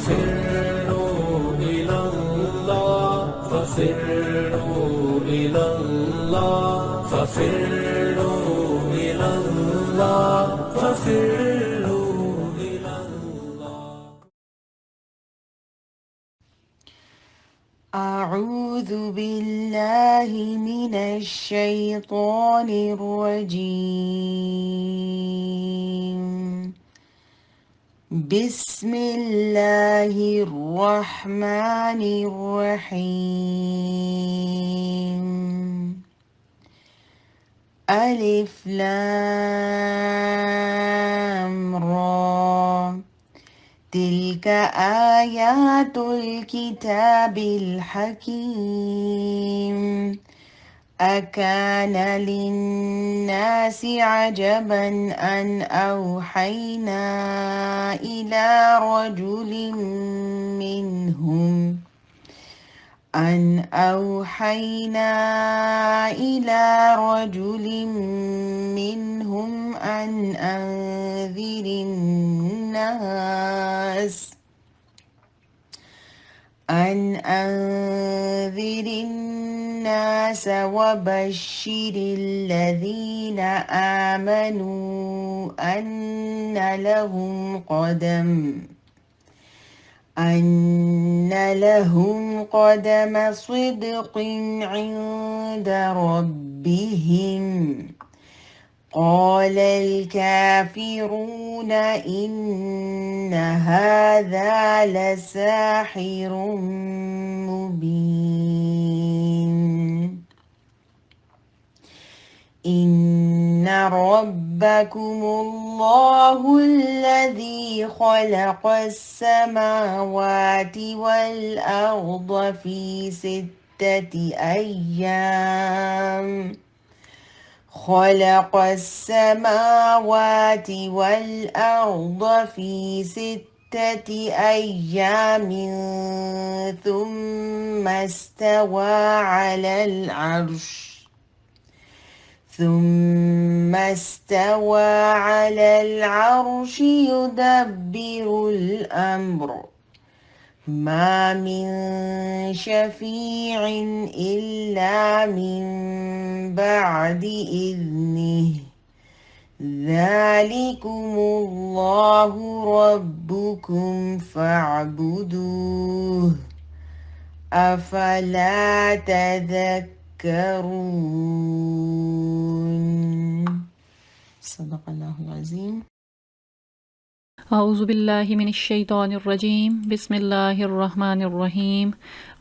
ففروا إلى الله ففروا إلى الله ففروا إلى الله ففروا إلى الله. أعوذ بالله من الشيطان الرجيم. بسم الله الرحمن الرحيم. ألف لام را تلك آيات الكتاب الحكيم. أكان للناس عجبا أن أوحينا إلى رجل منهم أن أنذر الناس وبشر الذين آمنوا أن لهم قدم صدق عند ربهم. قال الكافرون إن هذا لساحر مبين. إن ربكم الله الذي خلق السماوات والأرض في 6 أيام ثم استوى على العرش يدبر الأمر. ما من شفيع إلا من بعد إذنه. ذلكم الله ربكم فاعبدوه أفلا تذكرون. صدق الله العظيم. اعوذ باللہ من الشیطان الرجیم. بسم اللہ الرحمن الرحیم.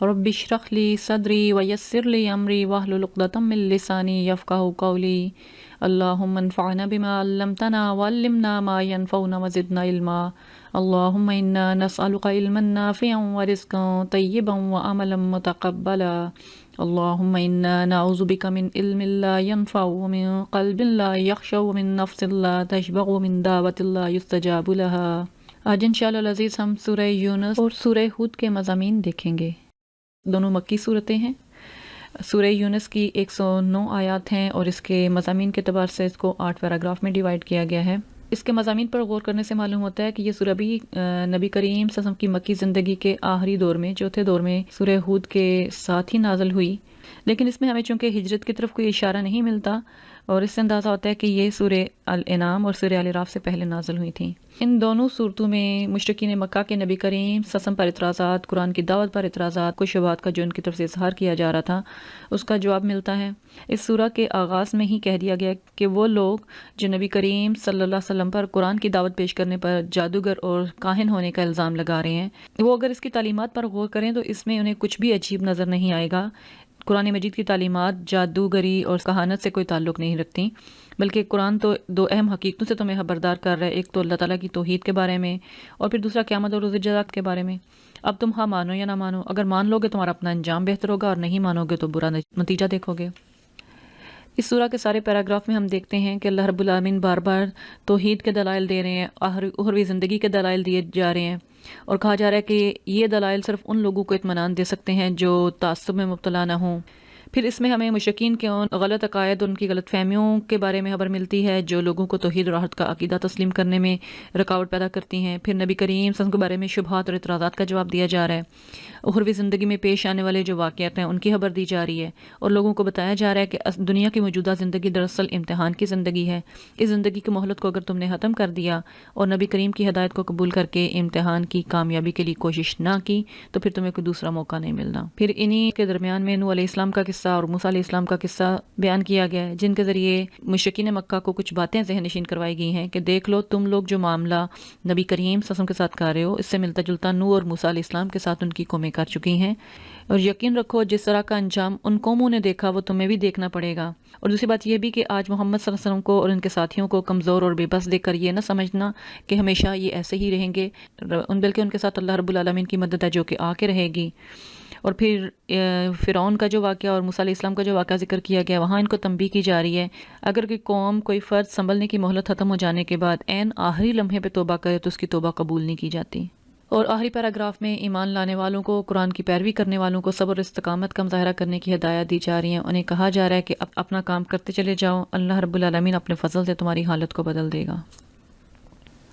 رب اشرح لی صدری ویسر لی امری واحلل عقدۃ من لسانی یفقہوا قولی. اللہم انفعنا بما علمتنا وعلمنا ما ينفعنا وزدنا علما. اللہم انا نسألک علما نافعا ورزقا طیبا وعملا متقبلا. اللہم انا نعوذ بک من علم لا ينفع ومن قلب لا يخشع ومن نفس لا تشبع ومن دعوت لا يستجاب لها. آج انشاءاللہ العزیز ہم سورہ یونس اور سورہ ہود کے مضامین دیکھیں گے. دونوں مکی صورتیں ہیں. سورہ یونس کی 109 آیات ہیں اور اس کے مضامین کے اعتبار سے اس کو 8 پیراگراف میں ڈیوائیڈ کیا گیا ہے. اس کے مضامین پر غور کرنے سے معلوم ہوتا ہے کہ یہ سورہ بھی نبی کریم صلی اللہ علیہ وسلم کی مکی زندگی کے آخری دور میں، چوتھے دور میں سورہ ہود کے ساتھ ہی نازل ہوئی. لیکن اس میں ہمیں چونکہ ہجرت کی طرف کوئی اشارہ نہیں ملتا اور اس سے اندازہ ہوتا ہے کہ یہ سورہ الانعام اور سورہ الاعراف سے پہلے نازل ہوئی تھیں. ان دونوں صورتوں میں مشرکین مکہ کے نبی کریم صلی اللہ علیہ وسلم پر اعتراضات، قرآن کی دعوت پر اعتراضات، کچھ شبہات کا جو ان کی طرف سے اظہار کیا جا رہا تھا اس کا جواب ملتا ہے. اس سورہ کے آغاز میں ہی کہہ دیا گیا کہ وہ لوگ جو نبی کریم صلی اللہ علیہ وسلم پر قرآن کی دعوت پیش کرنے پر جادوگر اور کاہن ہونے کا الزام لگا رہے ہیں، وہ اگر اس کی تعلیمات پر غور کریں تو اس میں انہیں کچھ بھی عجیب نظر نہیں آئے گا. قرآن مجید کی تعلیمات جادوگری اور کہانت سے کوئی تعلق نہیں رکھتی، بلکہ قرآن تو 2 اہم حقیقتوں سے تمہیں خبردار کر رہا ہے. ایک تو اللہ تعالیٰ کی توحید کے بارے میں اور پھر دوسرا قیامت اور روز جزا کے بارے میں. اب تم ہاں مانو یا نہ مانو، اگر مان لو گے تمہارا اپنا انجام بہتر ہوگا اور نہیں مانو گے تو برا نتیجہ دیکھو گے. اس سورہ کے سارے پیراگراف میں ہم دیکھتے ہیں کہ اللہ رب العالمین بار بار توحید کے دلائل دے رہے ہیں، اخروی زندگی کے دلائل دیے جا رہے ہیں اور کہا جا رہا ہے کہ یہ دلائل صرف ان لوگوں کو اطمینان دے سکتے ہیں جو تعصب میں مبتلا نہ ہوں. پھر اس میں ہمیں مشرکین کے ان غلط عقائد، ان کی غلط فہمیوں کے بارے میں خبر ملتی ہے جو لوگوں کو توحید اور وحدت کا عقیدہ تسلیم کرنے میں رکاوٹ پیدا کرتی ہیں۔ پھر نبی کریم صلی اللہ علیہ وسلم کے بارے میں شبہات اور اعتراضات کا جواب دیا جا رہا ہے۔ اخروی زندگی میں پیش آنے والے جو واقعات ہیں ان کی خبر دی جا رہی ہے، اور لوگوں کو بتایا جا رہا ہے کہ دنیا کی موجودہ زندگی دراصل امتحان کی زندگی ہے۔ اس زندگی کی مہلت کو اگر تم نے ختم کر دیا اور نبی کریم کی ہدایت کو قبول کر کے امتحان کی کامیابی کے لیے کوشش نہ کی تو پھر تمہیں کوئی دوسرا موقع نہیں ملنا۔ پھر انہی کے درمیان میں نوح علیہ السلام کا قصہ اور موسیٰ علیہ السلام کا قصہ بیان کیا گیا ہے، جن کے ذریعے مشرکین مکہ کو کچھ باتیں ذہن نشین کروائی گئی ہیں کہ دیکھ لو تم لوگ جو معاملہ نبی کریم صلی اللہ علیہ وسلم کے ساتھ کر رہے ہو اس سے ملتا جلتا نوح اور موسیٰ علیہ السلام کے ساتھ ان کی قومیں کر چکی ہیں، اور یقین رکھو جس طرح کا انجام ان قوموں نے دیکھا وہ تمہیں بھی دیکھنا پڑے گا۔ اور دوسری بات یہ بھی کہ آج محمد صلی اللہ علیہ وسلم کو اور ان کے ساتھیوں کو کمزور اور بے بس دیکھ کر یہ نہ سمجھنا کہ ہمیشہ یہ ایسے ہی رہیں گے، بلکہ ان کے ساتھ اللہ رب العالمین کی مدد ہے جو کہ آ کے رہے گی۔ اور پھر فرعون کا جو واقعہ اور موسیٰ علیہ السلام کا جو واقعہ ذکر کیا گیا وہاں ان کو تنبیہ کی جا رہی ہے، اگر کوئی قوم کوئی فرد سنبھلنے کی مہلت ختم ہو جانے کے بعد عین آخری لمحے پہ توبہ کرے تو اس کی توبہ قبول نہیں کی جاتی۔ اور آخری پیراگراف میں ایمان لانے والوں کو، قرآن کی پیروی کرنے والوں کو صبر اور استقامت کا مظاہرہ کرنے کی ہدایت دی جا رہی ہے۔ انہیں کہا جا رہا ہے کہ اپنا کام کرتے چلے جاؤ، اللہ رب العالمین اپنے فضل سے تمہاری حالت کو بدل دے گا۔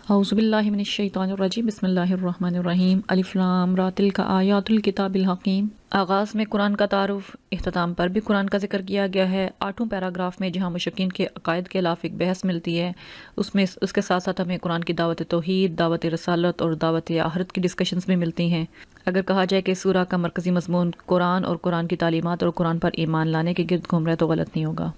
اعوذ باللہ من الشیطان الرجیم، بسم اللہ الرحمن الرحیم، الف لام را تلک آیات الکتاب الحکیم۔ آغاز میں قرآن کا تعارف، اختتام پر بھی قرآن کا ذکر کیا گیا ہے۔ 8واں پیراگراف میں جہاں مشرکین کے عقائد کے خلاف ایک بحث ملتی ہے، اس کے ساتھ ساتھ ہمیں قرآن کی دعوت توحید، دعوت رسالت اور دعوت آخرت کی ڈسکشنز بھی ملتی ہیں۔ اگر کہا جائے کہ سورہ کا مرکزی مضمون قرآن اور قرآن کی تعلیمات اور قرآن پر ایمان لانے کے گرد گھوم رہا ہے تو غلط نہیں ہوگا۔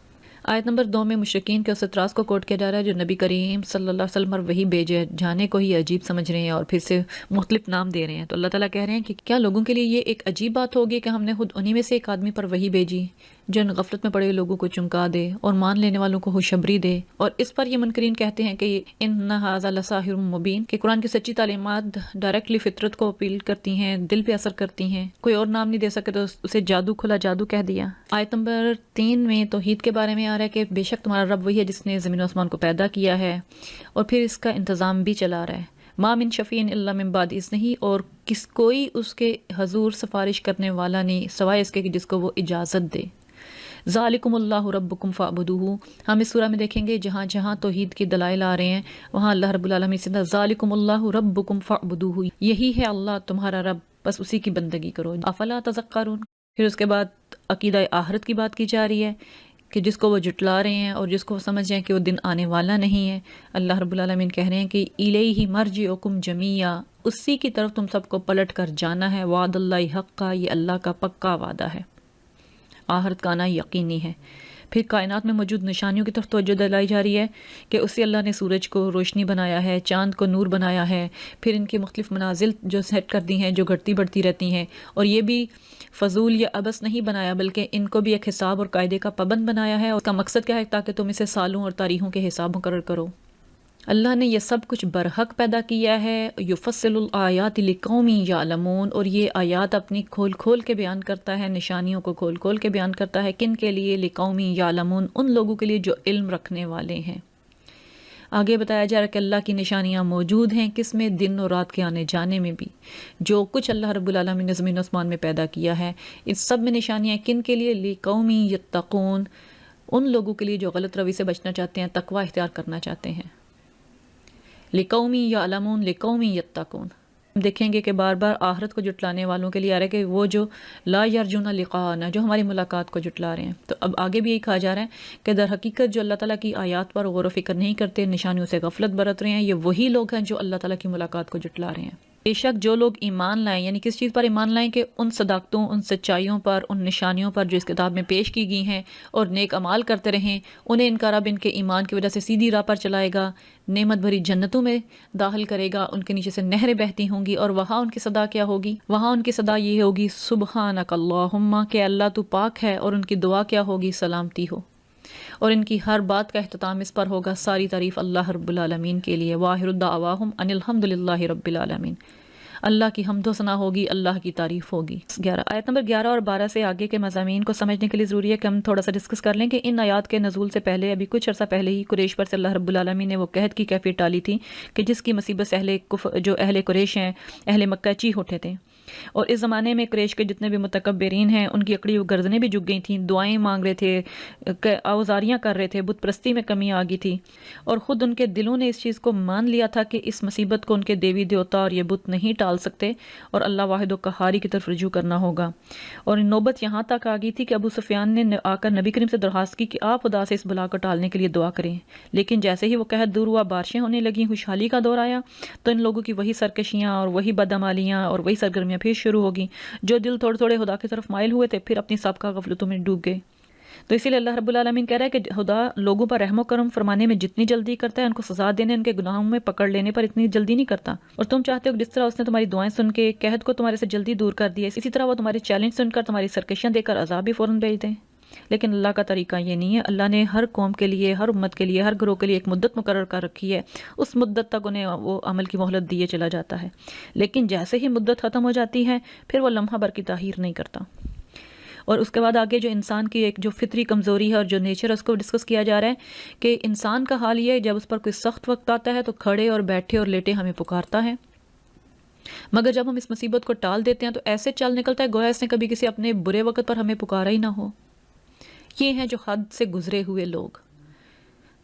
آیت نمبر 2 میں مشرکین کے اس اعتراض کو کوٹ کیا جا رہا ہے جو نبی کریم صلی اللہ علیہ وسلم پر وحی بھیجے جانے کو ہی عجیب سمجھ رہے ہیں اور پھر سے مختلف نام دے رہے ہیں۔ تو اللہ تعالیٰ کہہ رہے ہیں کہ کیا لوگوں کے لیے یہ ایک عجیب بات ہوگی کہ ہم نے خود انہی میں سے ایک آدمی پر وحی بھیجی جو ان غفلت میں پڑے لوگوں کو چمکا دے اور مان لینے والوں کو خوشخبری دے۔ اور اس پر یہ منکرین کہتے ہیں کہ ان ھذا لساحر مبین، کہ قرآن کی سچی تعلیمات ڈائریکٹلی فطرت کو اپیل کرتی ہیں، دل پہ اثر کرتی ہیں، کوئی اور نام نہیں دے سکے تو اسے جادو، کھلا جادو کہہ دیا۔ آیت نمبر 3 میں توحید کے بارے میں آ رہا ہے کہ بے شک تمہارا رب وہی ہے جس نے زمین و آسمان کو پیدا کیا ہے اور پھر اس کا انتظام بھی چلا رہا ہے۔ ما من شفیع الا من بعد اذنہ، اور کوئی اس کے حضور سفارش کرنے والا نہیں سوائے اس کے کہ جس کو وہ اجازت دے۔ ذالکم اللہ ربکم فاعبدوہ، ہم اس سورہ میں دیکھیں گے جہاں جہاں توحید کی دلائل آ رہے ہیں وہاں اللہ رب العالمین سے ذالکم اللہ ربکم فاعبدوہ، یہی ہے اللہ تمہارا رب، بس اسی کی بندگی کرو۔ افلا تذکرون، پھر اس کے بعد عقیدہ آخرت کی بات کی جا رہی ہے کہ جس کو وہ جٹلا رہے ہیں اور جس کو وہ سمجھ رہے ہیں کہ وہ دن آنے والا نہیں ہے۔ اللہ رب العالمین کہہ رہے ہیں کہ الیہ مرجعکم جمیعا، اسی کی طرف تم سب کو پلٹ کر جانا ہے۔ وعد اللہ حقا، یہ اللہ کا پکا وعدہ ہے، آخرت کا آنا یقینی ہے۔ پھر کائنات میں موجود نشانیوں کی طرف توجہ دلائی جا رہی ہے کہ اس سے اللہ نے سورج کو روشنی بنایا ہے، چاند کو نور بنایا ہے، پھر ان کی مختلف منازل جو سیٹ کر دی ہیں جو گھٹتی بڑھتی رہتی ہیں، اور یہ بھی فضول یا عبث نہیں بنایا بلکہ ان کو بھی ایک حساب اور قاعدے کا پابند بنایا ہے۔ اور اس کا مقصد کیا ہے؟ تاکہ تم اسے سالوں اور تاریخوں کے حساب مقرر کرو۔ اللہ نے یہ سب کچھ برحق پیدا کیا ہے۔ یفصل الآیات لقوم یعلمون، اور یہ آیات اپنی کھول کھول کے بیان کرتا ہے، نشانیوں کو کھول کھول کے بیان کرتا ہے۔ کن کے لیے؟ لقوم یعلمون، ان لوگوں کے لیے جو علم رکھنے والے ہیں۔ آگے بتایا جا رہا ہے کہ اللہ کی نشانیاں موجود ہیں، کس میں؟ دن اور رات کے آنے جانے میں بھی۔ جو کچھ اللہ رب العالمین نے زمین و آسمان میں پیدا کیا ہے اس سب میں نشانیاں کن کے لیے؟ لقوم یتقون، ان لوگوں کے لیے جو غلط روی سے بچنا چاہتے ہیں، تقوی اختیار کرنا چاہتے ہیں۔ لقوم یعلمون لقوم یتقون، دیکھیں گے کہ بار بار آخرت کو جٹلانے والوں کے لیے آ رہا ہے کہ وہ جو لا یرجون لقاءنا، جو ہماری ملاقات کو جٹلا رہے ہیں۔ تو اب آگے بھی یہی کہا جا رہا ہے کہ در حقیقت جو اللہ تعالیٰ کی آیات پر غور و فکر نہیں کرتے، نشانیوں سے غفلت برت رہے ہیں، یہ وہی لوگ ہیں جو اللہ تعالیٰ کی ملاقات کو جٹلا رہے ہیں۔ بے شک جو لوگ ایمان لائیں، یعنی کس چیز پر ایمان لائیں؟ کہ ان صداقتوں، ان سچائیوں پر، ان نشانیوں پر جو اس کتاب میں پیش کی گئی ہیں اور نیک اعمال کرتے رہیں، انہیں ان کا رب ان کے ایمان کی وجہ سے سیدھی راہ پر چلائے گا، نعمت بھری جنتوں میں داخل کرے گا، ان کے نیچے سے نہریں بہتی ہوں گی، اور وہاں ان کی صدا کیا ہوگی؟ وہاں ان کی صدا یہ ہوگی سبحانک اللہم، کہ اللہ تو پاک ہے، اور ان کی دعا کیا ہوگی؟ سلامتی ہو، اور ان کی ہر بات کا اختتام اس پر ہوگا ساری تعریف اللہ رب العالمین کے لیے۔ وآخر دعواہم ان الحمد للہ رب العالمین، اللہ کی حمد و ثنا ہوگی، اللہ کی تعریف ہوگی۔ آیت نمبر 11 اور 12 سے آگے کے مضامین کو سمجھنے کے لیے ضروری ہے کہ ہم تھوڑا سا ڈسکس کر لیں کہ ان آیات کے نزول سے پہلے ابھی کچھ عرصہ پہلے ہی قریش پر سے اللہ رب العالمین نے وہ قحط کی کیفیت ڈالی تھی کہ جس کی مصیبت سے جو اہل قریش ہیں، اہل مکہ چیخ اٹھے تھے۔ اور اس زمانے میں قریش کے جتنے بھی متکبرین ہیں ان کی اکڑی ہوئی گردنیں بھی جھک گئی تھیں، دعائیں مانگ رہے تھے، آوازاریاں کر رہے تھے، بت پرستی میں کمی آ گئی تھی، اور خود ان کے دلوں نے اس چیز کو مان لیا تھا کہ اس مصیبت کو ان کے دیوی دیوتا اور یہ بت نہیں ٹال سکتے اور اللہ واحد و قہاری کی طرف رجوع کرنا ہوگا۔ اور نوبت یہاں تک آ گئی تھی کہ ابو سفیان نے آ کر نبی کریم سے درخواست کی کہ آپ خدا سے اس بلا کو ٹالنے کے لیے دعا کریں، لیکن جیسے ہی وہ قحط دور ہوا، بارشیں ہونے لگیں، خوشحالی کا دور آیا، تو ان لوگوں کی وہی سرکشیاں اور وہی بدعمالیاں اور وہی سرگرمیاں پھر شروع ہو گئیں۔ جو دل تھوڑے تھوڑے خدا کی طرف مائل ہوئے تھے پھر اپنی سابقہ غفلتوں میں ڈوب گئے۔ تو اسی لیے اللہ رب العالمین کہہ رہا ہے کہ خدا لوگوں پر رحم و کرم فرمانے میں جتنی جلدی کرتا ہے، ان کو سزا دینے، ان کے گناہوں میں پکڑ لینے پر اتنی جلدی نہیں کرتا۔ اور تم چاہتے ہو کہ جس طرح اس نے تمہاری دعائیں سن کے قحط کو تمہارے سے جلدی دور کر دیا، اسی طرح وہ تمہارے چیلنج سن کر تمہاری سرکشیاں دے کر عذاب بھی فوراً بھیج دیں۔ لیکن اللہ کا طریقہ یہ نہیں ہے۔ اللہ نے ہر قوم کے لیے، ہر امت کے لیے، ہر گروہ کے لیے ایک مدت مقرر کر رکھی ہے، اس مدت تک انہیں وہ عمل کی مہلت دیے چلا جاتا ہے، لیکن جیسے ہی مدت ختم ہو جاتی ہے پھر وہ لمحہ بھر کی تاخیر نہیں کرتا۔ اور اس کے بعد آگے جو انسان کی ایک جو فطری کمزوری ہے اور جو نیچر ہے اس کو ڈسکس کیا جا رہا ہے کہ انسان کا حال یہ ہے جب اس پر کوئی سخت وقت آتا ہے تو کھڑے اور بیٹھے اور لیٹے ہمیں پکارتا ہے، مگر جب ہم اس مصیبت کو ٹال دیتے ہیں تو ایسے چل نکلتا ہے گویا اس نے کبھی کسی اپنے برے وقت پر ہمیں پکارا ہی نہ ہو۔ یہ ہیں جو حد سے گزرے ہوئے لوگ۔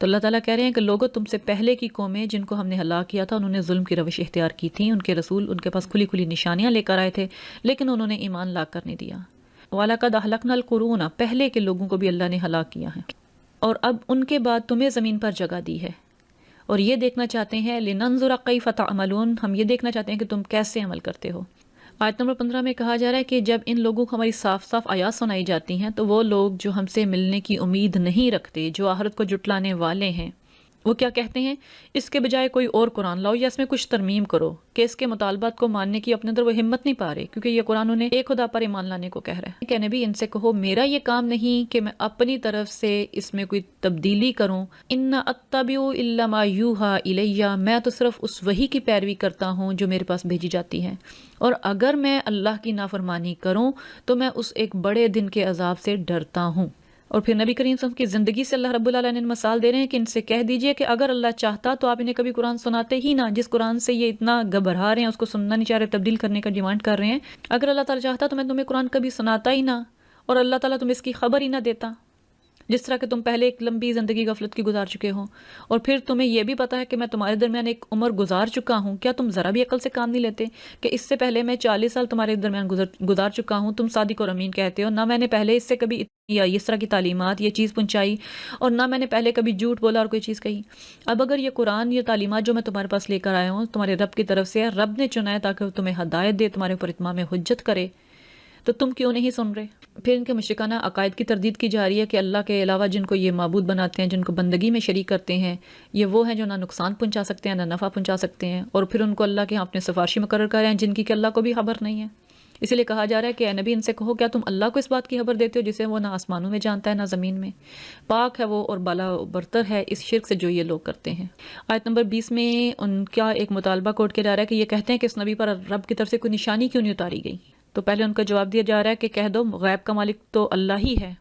تو اللہ تعالیٰ کہہ رہے ہیں کہ لوگوں تم سے پہلے کی قومیں جن کو ہم نے ہلاک کیا تھا، انہوں نے ظلم کی روش اختیار کی تھی، ان کے رسول ان کے پاس کھلی کھلی نشانیاں لے کر آئے تھے لیکن انہوں نے ایمان لا کر نہیں دیا۔ وَلَقَدْ أَهْلَكْنَا الْقُرُونَ، پہلے کے لوگوں کو بھی اللہ نے ہلاک کیا ہے، اور اب ان کے بعد تمہیں زمین پر جگہ دی ہے، اور یہ دیکھنا چاہتے ہیں لِنَنظُرَ كَيْفَ تَعْمَلُونَ، ہم یہ دیکھنا چاہتے ہیں کہ تم کیسے عمل کرتے ہو۔ آیت نمبر 15 میں کہا جا رہا ہے کہ جب ان لوگوں کو ہماری صاف صاف آیات سنائی جاتی ہیں تو وہ لوگ جو ہم سے ملنے کی امید نہیں رکھتے، جو آخرت کو جھٹلانے والے ہیں، وہ کیا کہتے ہیں؟ اس کے بجائے کوئی اور قرآن لاؤ یا اس میں کچھ ترمیم کرو، کہ اس کے مطالبات کو ماننے کی اپنے اندر وہ ہمت نہیں پا رہے، کیونکہ یہ قرآن انہیں ایک خدا پر ایمان لانے کو کہہ رہا ہے کہ نبی ان سے کہو میرا یہ کام نہیں کہ میں اپنی طرف سے اس میں کوئی تبدیلی کروں، ان اتبع الا ما یوحى الی، میں تو صرف اس وحی کی پیروی کرتا ہوں جو میرے پاس بھیجی جاتی ہے، اور اگر میں اللہ کی نافرمانی کروں تو میں اس ایک بڑے دن کے عذاب سے ڈرتا ہوں۔ اور پھر نبی کریم صلی اللہ علیہ وسلم کی زندگی سے اللہ رب العالمین مثال دے رہے ہیں کہ ان سے کہہ دیجئے کہ اگر اللہ چاہتا تو آپ انہیں کبھی قرآن سناتے ہی نہ، جس قرآن سے یہ اتنا گھبرا رہے ہیں، اس کو سننا نہیں چاہ رہے، تبدیل کرنے کا ڈیمانڈ کر رہے ہیں، اگر اللہ تعالیٰ چاہتا تو میں تمہیں قرآن کبھی سناتا ہی نہ، اور اللہ تعالیٰ تمہیں اس کی خبر ہی نہ دیتا، جس طرح کہ تم پہلے ایک لمبی زندگی غفلت کی گزار چکے ہو، اور پھر تمہیں یہ بھی پتا ہے کہ میں تمہارے درمیان ایک عمر گزار چکا ہوں، کیا تم ذرا بھی عقل سے کام نہیں لیتے کہ اس سے پہلے میں 40 سال تمہارے درمیان گزار چکا ہوں، تم صادق اور امین کہتے ہو، نہ میں نے پہلے اس سے کبھی یا اس طرح کی تعلیمات یہ چیز پہنچائی، اور نہ میں نے پہلے کبھی جھوٹ بولا اور کوئی چیز کہی۔ اب اگر یہ قرآن، یہ تعلیمات جو میں تمہارے پاس لے کر آیا ہوں تمہارے رب کی طرف سے ہے، رب نے چنا ہے تاکہ وہ تمہیں ہدایت دے، تمہارے اوپر اتمام حجت کرے، تو تم کیوں نہیں سن رہے؟ پھر ان کے مشرکانہ عقائد کی تردید کی جا رہی ہے کہ اللہ کے علاوہ جن کو یہ معبود بناتے ہیں، جن کو بندگی میں شریک کرتے ہیں، یہ وہ ہیں جو نہ نقصان پہنچا سکتے ہیں نہ نفع پہنچا سکتے ہیں، اور پھر ان کو اللہ کے ہاں اپنے سفارشی مقرر کر رہے ہیں جن کی کہ اللہ کو بھی خبر نہیں ہے۔ اسی لیے کہا جا رہا ہے کہ اے نبی ان سے کہو کیا تم اللہ کو اس بات کی خبر دیتے ہو جسے وہ نہ آسمانوں میں جانتا ہے نہ زمین میں، پاک ہے وہ اور بالا برتر ہے اس شرک سے جو یہ لوگ کرتے ہیں۔ آیت نمبر 20 میں ان کا ایک مطالبہ کوٹ کیا جا رہا ہے کہ یہ کہتے ہیں کہ اس نبی پر رب کی طرف سے کوئی نشانی کیوں نہیں اتاری گئی؟ تو پہلے ان کا جواب دیا جا رہا ہے کہ کہہ دو غیب کا مالک تو اللہ ہی ہے،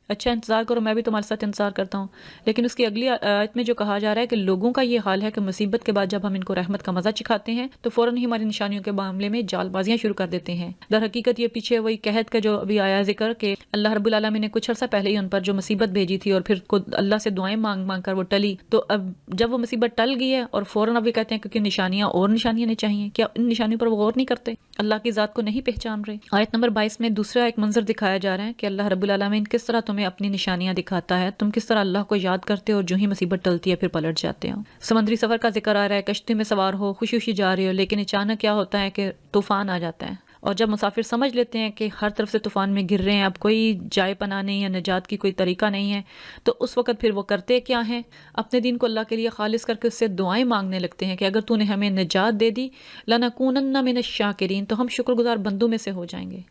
اچھا انتظار کرو، میں بھی تمہارے ساتھ انتظار کرتا ہوں۔ لیکن اس کی اگلی آیت میں جو کہا جا رہا ہے کہ لوگوں کا یہ حال ہے کہ مصیبت کے بعد جب ہم ان کو رحمت کا مزہ چکھاتے ہیں تو فوراً ہی ہماری نشانیوں کے معاملے میں جال بازیاں شروع کر دیتے ہیں۔ در حقیقت یہ پیچھے وہی قحط کا جو ابھی آیا ذکر کہ اللہ رب العالمین نے کچھ عرصہ پہلے ہی ان پر جو مصیبت بھیجی تھی اور پھر اللہ سے دعائیں مانگ مانگ کر وہ ٹلی، تو اب جب وہ مصیبت ٹل گئی ہے اور فوراً اب یہ کہتے ہیں کہ نشانیاں اور نشانیاں نہیں چاہیے، کیا ان نشانیوں پر وہ غور نہیں کرتے، اللہ کی ذات کو نہیں پہچان رہے؟ آیت نمبر 22 میں دوسرا ایک منظر دکھایا جا رہا ہے کہ اللہ رب العالمین کس طرح تمہیں اپنی نشانیاں دکھاتا ہے، تم کس طرح اللہ کو یاد کرتے ہو اور جو ہی مصیبت ٹلتی ہے پھر پلٹ جاتے ہو۔ سمندری سفر کا ذکر آ رہا ہے، کشتی میں سوار ہو، خوشی خوشی جا رہے ہو، لیکن اچانک کیا ہوتا ہے کہ طوفان آ جاتا ہے، اور جب مسافر سمجھ لیتے ہیں کہ ہر طرف سے طوفان میں گر رہے ہیں، اب کوئی جائے پناہ نہیں ہے، نجات کی کوئی طریقہ نہیں ہے، تو اس وقت پھر وہ کرتے کیا ہیں؟ اپنے دین کو اللہ کے لیے خالص کر کے اس سے دعائیں مانگنے لگتے ہیں کہ اگر تو نے ہمیں نجات دے دی لَنَكُونَنَّ مِنَ الشَّاكِرِينَ، تو ہم شکر گزار بندوں میں سے ہو جائیں گے۔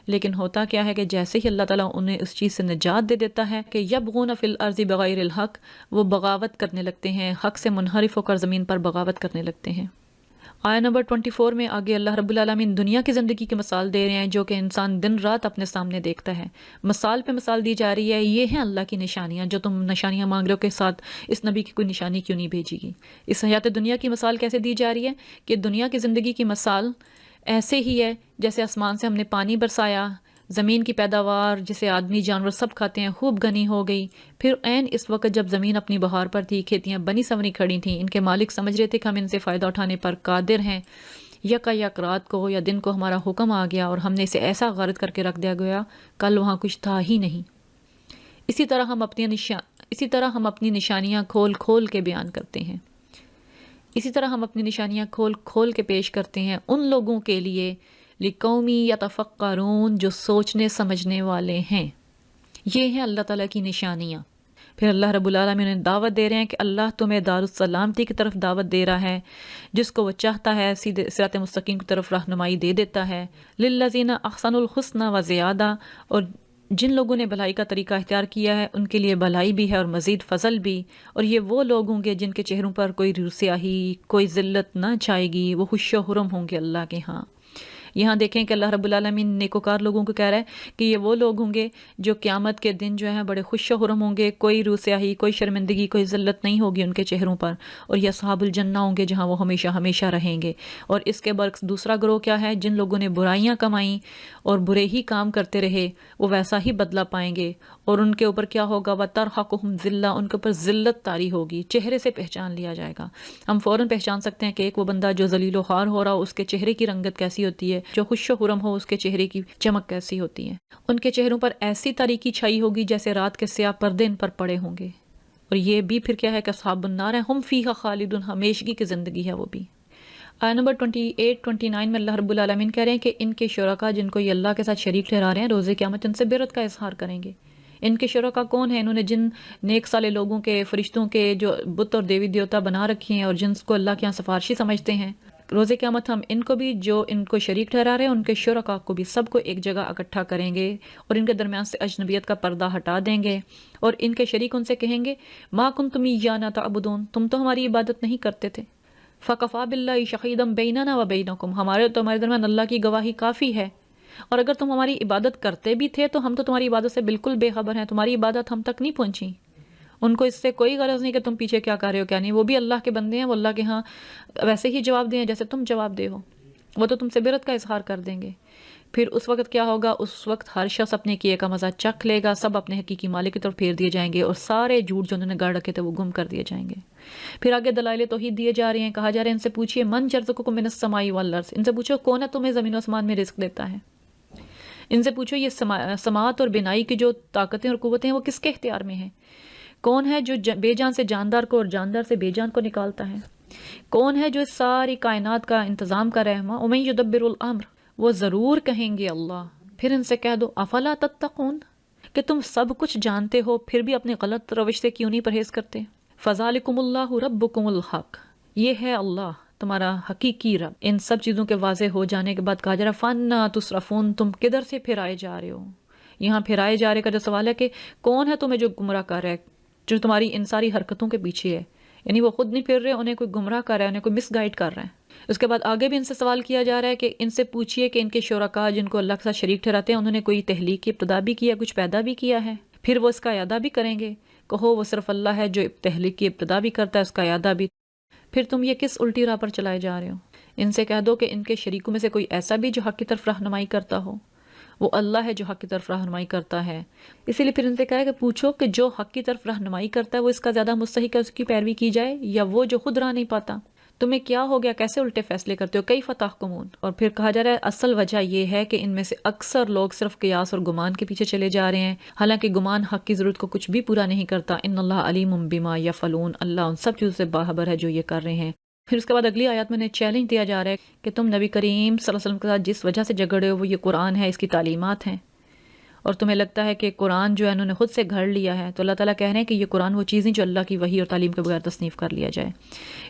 لیکن ہوتا کیا ہے کہ جیسے ہی اللہ تعالیٰ انہیں اس چیز سے نجات دے دیتا ہے کہ یبغون فی الارض بغیر الحق، وہ بغاوت کرنے لگتے ہیں، حق سے منحرف ہو کر زمین پر بغاوت کرنے لگتے ہیں۔ آیہ نمبر 24 میں آگے اللہ رب العالمین دنیا کی زندگی کی مثال دے رہے ہیں جو کہ انسان دن رات اپنے سامنے دیکھتا ہے، مثال پہ مثال دی جا رہی ہے، یہ ہیں اللہ کی نشانیاں، جو تم نشانیاں مانگ رہے ہو کے ساتھ اس نبی کی کوئی نشانی کیوں نہیں بھیجی گی؟ اس حیات دنیا کی مثال کیسے دی جا رہی ہے کہ دنیا کی زندگی کی مثال ایسے ہی ہے جیسے آسمان سے ہم نے پانی برسایا، زمین کی پیداوار جسے آدمی جانور سب کھاتے ہیں خوب گھنی ہو گئی، پھر عین اس وقت جب زمین اپنی بہار پر تھی، کھیتیاں بنی سونی کھڑی تھیں، ان کے مالک سمجھ رہے تھے کہ ہم ان سے فائدہ اٹھانے پر قادر ہیں، یک رات کو یا دن کو ہمارا حکم آ گیا اور ہم نے اسے ایسا غارت کر کے رکھ دیا گیا، کل وہاں کچھ تھا ہی نہیں۔ اسی طرح ہم اپنی نشانیاں کھول کھول کے بیان کرتے ہیں، اسی طرح ہم اپنی نشانیاں کھول کھول کے پیش کرتے ہیں ان لوگوں کے لیے لقومی یتفکرون جو سوچنے سمجھنے والے ہیں۔ یہ ہیں اللہ تعالیٰ کی نشانیاں۔ پھر اللہ رب العالمین انہیں دعوت دے رہے ہیں کہ اللہ تمہیں دارالسلامتی کی طرف دعوت دے رہا ہے، جس کو وہ چاہتا ہے سیدھے صراط مستقیم کی طرف رہنمائی دے دیتا ہے۔ للذین احسنوا الحسنی وزیادہ، اور جن لوگوں نے بھلائی کا طریقہ اختیار کیا ہے ان کے لیے بھلائی بھی ہے اور مزید فضل بھی، اور یہ وہ لوگ ہوں گے جن کے چہروں پر کوئی رسیاہی، کوئی ذلت نہ چھائے گی، وہ خوش و خرم ہوں گے اللہ کے ہاں۔ یہاں دیکھیں کہ اللہ رب العالمین نیکوکار لوگوں کو کہہ رہا ہے کہ یہ وہ لوگ ہوں گے جو قیامت کے دن جو ہیں بڑے خوش و خرم ہوں گے، کوئی روسیاہی، کوئی شرمندگی، کوئی ذلت نہیں ہوگی ان کے چہروں پر، اور یہ اصحاب الجنہ ہوں گے جہاں وہ ہمیشہ ہمیشہ رہیں گے۔ اور اس کے برعکس دوسرا گروہ کیا ہے؟ جن لوگوں نے برائیاں کمائیں اور برے ہی کام کرتے رہے، وہ ویسا ہی بدلہ پائیں گے، اور ان کے اوپر کیا ہوگا؟ وَتَرْحَقُهُمْ ذِلَّةٌ، ان کے اوپر ذلت طاری ہوگی، چہرے سے پہچان لیا جائے گا۔ ہم فوراً پہچان سکتے ہیں کہ ایک وہ بندہ جو ذلیل و خوار ہو رہا ہو، اس کے چہرے کی رنگت کیسی ہوتی ہے، جو خوش و خرم ہو اس کے چہرے کی چمک کیسی ہوتی ہے۔ ان کے چہروں پر ایسی تاریکی چھائی ہوگی جیسے رات کے سیاہ پردے ان پر پڑے ہوں گے۔ اور یہ بھی پھر کیا ہے کہ اصحاب النار ہیں، ہم فیہا خالدون، ہمیشگی کی زندگی ہے وہ بھی۔ آیت نمبر 28-29 میں اللہ رب العالمین کہہ رہے ہیں کہ ان کے شرکا جن کو یہ اللہ کے ساتھ شریک ٹھہرا رہے ہیں، روز قیامت ان سے برت کا اظہار کریں گے۔ ان کے شرکا کون ہیں؟ انہوں نے جن نیک صالح لوگوں کے، فرشتوں کے جو بت اور دیوی دیوتا بنا رکھی ہیں اور جن کو اللہ کے یہاں سفارشی سمجھتے ہیں، روز قیامت ہم ان کو بھی جو ان کو شریک ٹھہرا رہے ہیں ان کے شرکا کو بھی سب کو ایک جگہ اکٹھا کریں گے اور ان کے درمیان سے اجنبیت کا پردہ ہٹا دیں گے، اور ان کے شریک ان سے کہیں گے ما کنتم ایانا تعبدون، تم تو ہماری عبادت نہیں کرتے تھے، فکفا باللہ شہیدا بیننا و بینکم، ہمارے اور تمہارے درمیان اللہ کی گواہی کافی ہے، اور اگر تم ہماری عبادت کرتے بھی تھے تو ہم تو تمہاری عبادت سے بالکل بے خبر ہیں، تمہاری عبادت ہم تک نہیں پہنچی۔ ان کو اس سے کوئی غرض نہیں کہ تم پیچھے کیا کر رہے ہو کیا نہیں، وہ بھی اللہ کے بندے ہیں، وہ اللہ کے ہاں ویسے ہی جواب دیں جیسے تم جواب دے ہو، وہ تو تم سے برت کا اظہار کر دیں گے۔ پھر اس وقت کیا ہوگا؟ اس وقت ہر شخص اپنے کیے کا مزہ چکھ لے گا، سب اپنے حقیقی مالک کی طرف پھیر دیے جائیں گے، اور سارے جھوٹ جو انہوں نے گاڑ رکھے تھے وہ گم کر دیے جائیں گے۔ پھر آگے دلائل توحید دیے جا رہے ہیں، کہا جا رہا ہے ان سے پوچھئے من یرزقکم من السماء والارض، ان سے پوچھو کون ہے تمہیں زمین و آسمان میں رزق دیتا ہے، ان سے پوچھو یہ سماعت اور بینائی کی جو طاقتیں اور قوتیں ہیں وہ کس کے اختیار میں ہیں، کون ہے جو بے جان سے جاندار کو اور جاندار سے بے جان کو نکالتا ہے، کون ہے جو اس ساری کائنات کا انتظام کر رہا ہے، وَمَن يُدَبِّرُ الْأَمْرَ، وہ ضرور کہیں گے اللہ۔ پھر ان سے کہہ دو افلا تتقون، کہ تم سب کچھ جانتے ہو پھر بھی اپنی غلط روش سے کیوں نہیں پرہیز کرتے۔ فَذَلِكُمُ اللَّهُ رَبُّكُمُ الْحَقُّ، یہ ہے اللہ تمہارا حقیقی رب۔ ان سب چیزوں کے واضح ہو جانے کے بعد کہا جا رہا فَأَنَّىٰ تُصْرَفُونَ، تم کدھر سے پھرائے جا رہے ہو۔ یہاں پھرائے جا رہے کا جو سوال ہے کہ کون ہے تمہیں جو گمراہ کر رہا ہے، جو تمہاری ان ساری حرکتوں کے پیچھے ہے، یعنی وہ خود نہیں پھر رہے، انہیں کوئی گمراہ کر رہا ہے، انہیں کوئی مس گائیڈ کر رہا ہے۔ اس کے بعد آگے بھی ان سے سوال کیا جا رہا ہے کہ ان سے پوچھئے کہ ان کے شرکا جن کو اللہ کے ساتھ شریک ٹھہراتے ہیں انہوں نے کوئی تخلیق کی ابتدا بھی کیا، کچھ پیدا بھی کیا ہے، پھر وہ اس کا اعادہ بھی کریں گے۔ کہو وہ صرف اللہ ہے جو تخلیق کی ابتدا بھی کرتا ہے، اس کا اعادہ بھی۔ پھر تم یہ کس الٹی راہ پر چلائے جا رہے ہو؟ ان سے کہہ دو کہ ان کے شریکوں میں سے کوئی ایسا بھی جو حق کی طرف رہنمائی کرتا ہو، وہ اللہ ہے جو حق کی طرف رہنمائی کرتا ہے۔ اسی لیے پھر ان سے کہا ہے کہ پوچھو کہ جو حق کی طرف رہنمائی کرتا ہے وہ اس کا زیادہ مستحق ہے اس کی پیروی کی جائے، یا وہ جو خود راہ نہیں پاتا؟ تمہیں کیا ہو گیا، کیسے الٹے فیصلے کرتے ہو؟ کیف تحکمون۔ اور پھر کہا جا رہا ہے اصل وجہ یہ ہے کہ ان میں سے اکثر لوگ صرف قیاس اور گمان کے پیچھے چلے جا رہے ہیں، حالانکہ گمان حق کی ضرورت کو کچھ بھی پورا نہیں کرتا۔ ان اللہ علیم بما یفعلون، اللہ ان سب چیزوں سے باخبر ہے جو یہ کر رہے ہیں۔ پھر اس کے بعد اگلی آیات میں انہیں چیلنج دیا جا رہا ہے کہ تم نبی کریم صلی اللہ علیہ وسلم کے ساتھ جس وجہ سے جھگڑے ہو وہ یہ قرآن ہے، اس کی تعلیمات ہیں، اور تمہیں لگتا ہے کہ قرآن جو ہے انہوں نے خود سے گھڑ لیا ہے، تو اللہ تعالیٰ کہہ رہے ہیں کہ یہ قرآن وہ چیزیں جو اللہ کی وحی اور تعلیم کے بغیر تصنیف کر لیا جائے،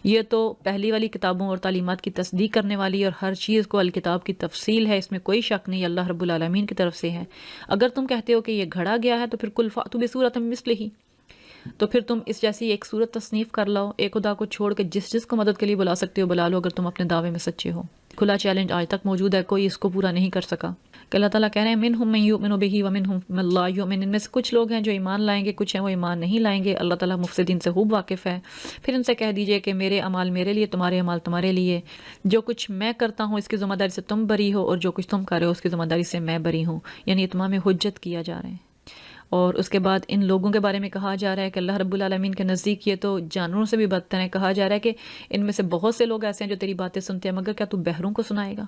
یہ تو پہلی والی کتابوں اور تعلیمات کی تصدیق کرنے والی اور ہر چیز کو الکتاب کی تفصیل ہے، اس میں کوئی شک نہیں، اللہ رب العالمین کی طرف سے ہے۔ اگر تم کہتے ہو کہ یہ گھڑا گیا ہے تو پھر قل فأتوا بسورۃ مثلہ، تو پھر تم اس جیسی ایک صورت تصنیف کر لاؤ، ایک خدا کو چھوڑ کے جس کو مدد کے لیے بلا سکتے ہو بلا لو، اگر تم اپنے دعوے میں سچے ہو۔ کھلا چیلنج آج تک موجود ہے، کوئی اس کو پورا نہیں کر سکا۔ کہ اللہ تعالیٰ کہہ رہے ہیں منہم من یؤمن بہ ومنہم من لا یؤمن، ان میں سے کچھ لوگ ہیں جو ایمان لائیں گے، کچھ ہیں وہ ایمان نہیں لائیں گے۔ اللہ تعالیٰ مفسدین سے خوب واقف ہے۔ پھر ان سے کہہ دیجئے کہ میرے اعمال میرے لیے، تمہارے اعمال تمہارے لیے، جو کچھ میں کرتا ہوں اس کی ذمہ داری سے تم بری ہو، اور جو کچھ تم کر رہے ہو اس کی ذمہ داری سے میں بری ہوں، یعنی اتمام حجت کیا جا رہا ہے۔ اور اس کے بعد ان لوگوں کے بارے میں کہا جا رہا ہے کہ اللہ رب العالمین کے نزدیک یہ تو جانوروں سے بھی بدتر ہیں۔ کہا جا رہا ہے کہ ان میں سے بہت سے لوگ ایسے ہیں جو تیری باتیں سنتے ہیں، مگر کیا تو بہروں کو سنائے گا؟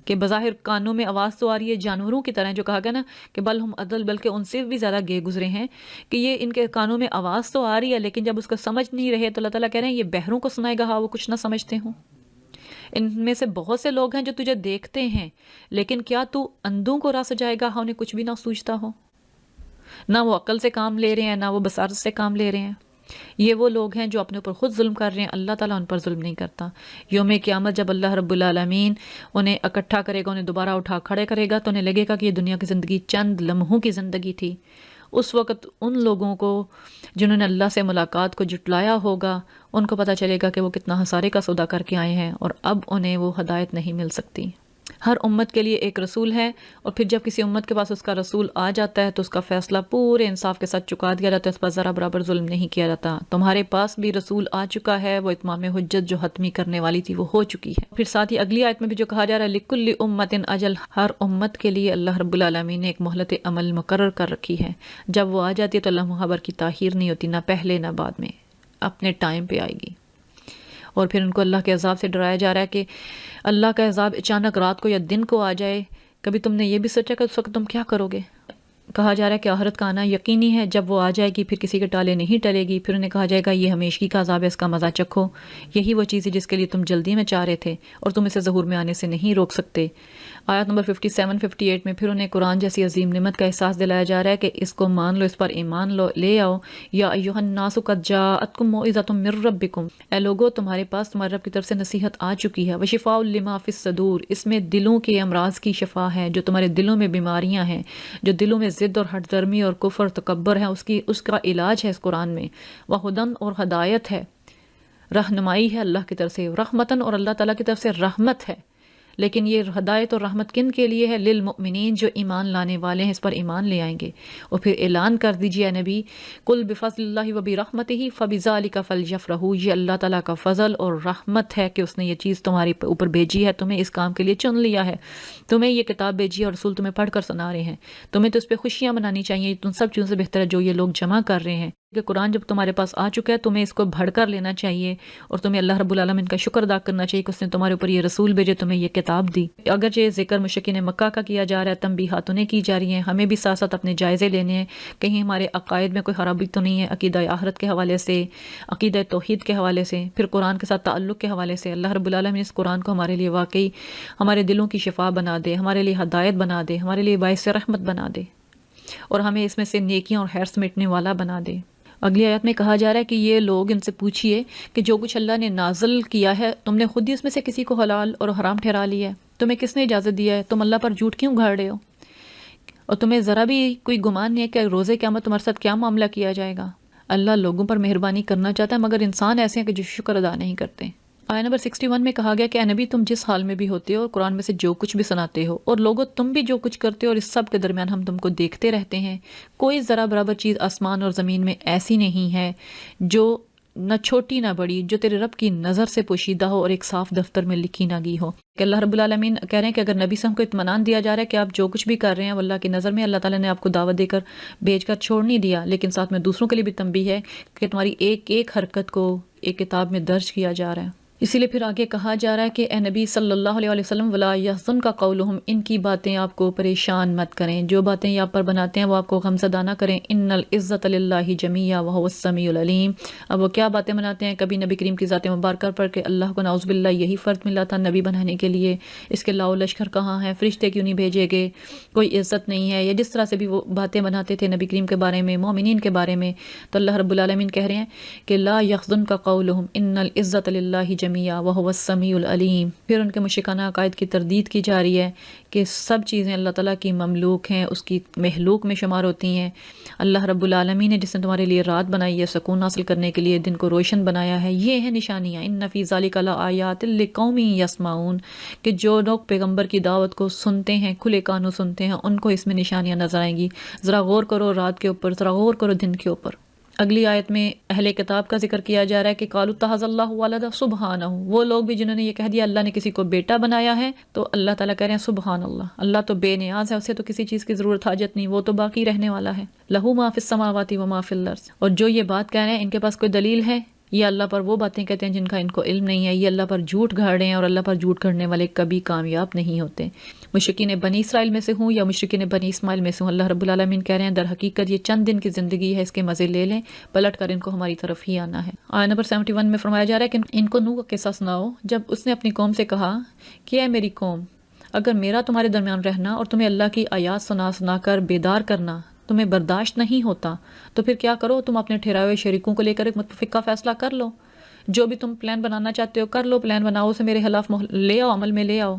کہ بظاہر کانوں میں آواز تو آ رہی ہے جانوروں کی طرح، جو کہا گیا نا کہ بل ہم عدل، بلکہ ان سے بھی زیادہ گئے گزرے ہیں، کہ یہ ان کے کانوں میں آواز تو آ رہی ہے لیکن جب اس کو سمجھ نہیں رہے تو اللہ تعالیٰ کہہ رہے ہیں یہ بہروں کو سنائے گا، ہاں وہ کچھ نہ سمجھتے ہوں۔ ان میں سے بہت سے لوگ ہیں جو تجھے دیکھتے ہیں لیکن کیا تو اندھوں کو راہ سجائے گا، ہاں انہیں کچھ بھی نہ سوچتا ہو؟ نہ وہ عقل سے کام لے رہے ہیں، نہ وہ بصارت سے کام لے رہے ہیں۔ یہ وہ لوگ ہیں جو اپنے اوپر خود ظلم کر رہے ہیں، اللہ تعالیٰ ان پر ظلم نہیں کرتا۔ یوم قیامت جب اللہ رب العالمین انہیں اکٹھا کرے گا، انہیں دوبارہ اٹھا کھڑے کرے گا، تو انہیں لگے گا کہ یہ دنیا کی زندگی چند لمحوں کی زندگی تھی۔ اس وقت ان لوگوں کو جنہوں نے اللہ سے ملاقات کو جٹلایا ہوگا، ان کو پتہ چلے گا کہ وہ کتنا خسارے کا سودا کر کے آئے ہیں، اور اب انہیں وہ ہدایت نہیں مل سکتی۔ ہر امت کے لیے ایک رسول ہے، اور پھر جب کسی امت کے پاس اس کا رسول آ جاتا ہے تو اس کا فیصلہ پورے انصاف کے ساتھ چکا دیا جاتا ہے، اس پر ذرا برابر ظلم نہیں کیا جاتا۔ تمہارے پاس بھی رسول آ چکا ہے، وہ اتمام حجت جو حتمی کرنے والی تھی وہ ہو چکی ہے۔ پھر ساتھ ہی اگلی آیت میں بھی جو کہا جا رہا ہے لِكُلِّ أُمَّةٍ اجل، ہر امت کے لیے اللہ رب العالمین نے ایک مہلت عمل مقرر کر رکھی ہے۔ جب وہ آ جاتی ہے تو اللہ خبر کی تاخیر نہیں ہوتی، نہ پہلے نہ بعد میں، اپنے ٹائم پہ آئے گی۔ اور پھر ان کو اللہ کے عذاب سے ڈرایا جا رہا ہے کہ اللہ کا عذاب اچانک رات کو یا دن کو آ جائے، کبھی تم نے یہ بھی سوچا کہ اس وقت تم کیا کرو گے؟ کہا جا رہا ہے کہ آخرت کا آنا یقینی ہے، جب وہ آ جائے گی پھر کسی کے ٹالے نہیں ٹلے گی، پھر انہیں کہا جائے گا یہ ہمیشگی کا عذاب ہے، اس کا مزہ چکھو، یہی وہ چیز ہے جس کے لیے تم جلدی میں چاہ رہے تھے اور تم اسے ظہور میں آنے سے نہیں روک سکتے۔ آیت نمبر 57-58 میں پھر انہیں قرآن جیسی عظیم نعمت کا احساس دلایا جا رہا ہے کہ اس کو مان لو، اس پر ایمان لے آؤ۔ یا ایھا الناس قد جاءتکم موعظۃ من ربکم، اے لوگو تمہارے پاس تمہارے رب کی طرف سے نصیحت آ چکی ہے۔ وشفاء لما فی الصدور، اس میں دلوں کے امراض کی شفا ہے، جو تمہارے دلوں میں بیماریاں ہیں، جو دلوں میں ضد اور ہٹ درمی اور کفر تکبر ہے، اس کا علاج ہے اس قرآن میں۔ وہدن، اور ہدایت ہے، رہنمائی ہے اللہ کی طرف سے، رحمتن، اور اللہ تعالیٰ کی طرف سے رحمت ہے۔ لیکن یہ ہدایت اور رحمت کن کے لیے ہے؟ للمؤمنین، جو ایمان لانے والے ہیں، اس پر ایمان لے آئیں گے۔ اور پھر اعلان کر دیجیے نبی، قل بفضل اللہ وبرحمتہ فبذلک فلیفرحوا، یہ اللہ تعالیٰ کا فضل اور رحمت ہے کہ اس نے یہ چیز تمہارے اوپر بھیجی ہے، تمہیں اس کام کے لیے چن لیا ہے، تمہیں یہ کتاب بھیجی ہے اور رسول تمہیں پڑھ کر سنا رہے ہیں، تمہیں تو اس پہ خوشیاں منانی چاہیے۔ تم سب چیزوں سے بہتر ہے جو یہ لوگ جمع کر رہے ہیں کہ قرآن جب تمہارے پاس آ چکا ہے تمہیں اس کو بڑھ کر لینا چاہیے، اور تمہیں اللہ رب العالمین کا شکر ادا کرنا چاہیے کہ اس نے تمہارے اوپر یہ رسول بھیجے، تمہیں یہ کتاب دی۔ اگرچہ یہ ذکر مشرکین مکہ کا کیا جا رہا ہے، تنبیہات انہیں کی جا رہی ہیں، ہمیں بھی ساتھ ساتھ اپنے جائزے لینے ہیں، کہیں ہمارے عقائد میں کوئی خرابی تو نہیں ہے، عقیدہ آخرت کے حوالے سے، عقیدہ توحید کے حوالے سے، پھر قرآن کے ساتھ تعلق کے حوالے سے۔ اللہ رب العالمین اس قرآن کو ہمارے لیے واقعی ہمارے دلوں کی شفا بنا دے، ہمارے لیے ہدایت بنا دے، ہمارے لیے باعث رحمت بنا دے، اور ہمیں اس میں سے نیکیاں اور خیر سمیٹنے والا بنا دے۔ اگلی آیت میں کہا جا رہا ہے کہ یہ لوگ، ان سے پوچھئے کہ جو کچھ اللہ نے نازل کیا ہے تم نے خود ہی اس میں سے کسی کو حلال اور حرام ٹھہرا لیا ہے؟ تمہیں کس نے اجازت دیا ہے؟ تم اللہ پر جھوٹ کیوں گھاڑ رہے ہو؟ اور تمہیں ذرا بھی کوئی گمان نہیں ہے کہ روز قیامت تمہارے ساتھ کیا معاملہ کیا جائے گا؟ اللہ لوگوں پر مہربانی کرنا چاہتا ہے، مگر انسان ایسے ہیں کہ جو شکر ادا نہیں کرتے۔ آیت نمبر 61 میں کہا گیا کہ اے نبی، تم جس حال میں بھی ہوتے ہو اور قرآن میں سے جو کچھ بھی سناتے ہو، اور لوگوں تم بھی جو کچھ کرتے ہو، اور اس سب کے درمیان ہم تم کو دیکھتے رہتے ہیں، کوئی ذرا برابر چیز آسمان اور زمین میں ایسی نہیں ہے جو نہ چھوٹی نہ بڑی، جو تیرے رب کی نظر سے پوشیدہ ہو اور ایک صاف دفتر میں لکھی نہ گئی ہو۔ کہ اللہ رب العالمین کہہ رہے ہیں کہ اگر نبی سے ہم کو اطمینان دیا جا رہا ہے کہ آپ جو کچھ بھی کر رہے ہیں وہ اللہ کی نظر میں، اللہ تعالیٰ نے آپ کو دعوت دے کر بھیج کر چھوڑ نہیں دیا، لیکن ساتھ میں دوسروں کے لیے بھی تنبیہ ہے کہ تمہاری ایک ایک حرکت کو ایک کتاب میں درج کیا جا رہا ہے۔ اسی لیے پھر آگے کہا جا رہا ہے کہ اے نبی صلی اللہ علیہ وسلم ولا یحزنک قولہم، ان کی باتیں آپ کو پریشان مت کریں، جو باتیں یہ آپ پر بناتے ہیں وہ آپ کو غمزدہ نہ کریں۔ ان العزت للہ جمیعا وہو السمیع العلیم، اب وہ کیا باتیں بناتے ہیں؟ کبھی نبی کریم کی ذات مبارکہ پر کہ اللہ کو نعوذ باللہ یہی فرد ملا تھا نبی بنانے کے لیے، اس کے لاؤ لشکر کہاں ہیں، فرشتے کیوں نہیں بھیجے گئے، کوئی عزت نہیں ہے، یا جس طرح سے بھی وہ باتیں بناتے تھے نبی کریم کے بارے میں، مومنین کے بارے میں، تو اللہ رب العالمین کہہ رہے ہیں کہ لا یحزنک قولہم ان العزت للہ جمیعا وہو السمیع العلیم۔ پھر ان کے مشرکانہ عقائد کی تردید کی جا رہی ہے کہ سب چیزیں اللہ تعالیٰ کی مملوک ہیں، اس کی مخلوق میں شمار ہوتی ہیں۔ اللہ رب العالمین نے جس نے تمہارے لیے رات بنائی ہے سکون حاصل کرنے کے لیے، دن کو روشن بنایا ہے، یہ ہیں نشانیاں۔ ان فی ذالک لآیات لقوم یسمعون، کہ جو لوگ پیغمبر کی دعوت کو سنتے ہیں، کھلے کانوں سنتے ہیں، ان کو اس میں نشانیاں نظر آئیں گی۔ ذرا غور کرو رات کے اوپر، ذرا غور کرو دن کے اوپر۔ اگلی آیت میں اہل کتاب کا ذکر کیا جا رہا ہے کہ قالوا اتخذ اللہ ولدا سبحانہ، وہ لوگ بھی جنہوں نے یہ کہہ دیا اللہ نے کسی کو بیٹا بنایا ہے، تو اللہ تعالیٰ کہہ رہے ہیں سبحان اللہ، اللہ تو بے نیاز ہے، اسے تو کسی چیز کی ضرورت حاجت نہیں، وہ تو باقی رہنے والا ہے۔ لہو ما فی السماوات و ما فی الارض، اور جو یہ بات کہہ رہے ہیں ان کے پاس کوئی دلیل ہے؟ یہ اللہ پر وہ باتیں کہتے ہیں جن کا ان کو علم نہیں ہے، یہ اللہ پر جھوٹ گھاڑ رہے ہیں، اور اللہ پر جھوٹ گھڑنے والے کبھی کامیاب نہیں ہوتے۔ مشرکین بنی اسرائیل میں سے ہوں یا مشرکین بنی اسماعیل میں سے ہوں، اللہ رب العالمین کہہ رہے ہیں در حقیقت یہ چند دن کی زندگی ہے، اس کے مزے لے لیں، پلٹ کر ان کو ہماری طرف ہی آنا ہے۔ آیت نمبر 71 میں فرمایا جا رہا ہے کہ ان کو نوح کا قصہ سناؤ جب اس نے اپنی قوم سے کہا کہ اے میری قوم، اگر میرا تمہارے درمیان رہنا اور تمہیں اللہ کی آیات سنا سنا کر بیدار کرنا تمہیں برداشت نہیں ہوتا، تو پھر کیا کرو، تم اپنے ٹھہرائے ہوئے شریکوں کو لے کر ایک متفقہ فیصلہ کر لو، جو بھی تم پلان بنانا چاہتے ہو کر لو، پلان بناؤ، اسے میرے خلاف لے آؤ، عمل میں لے آؤ،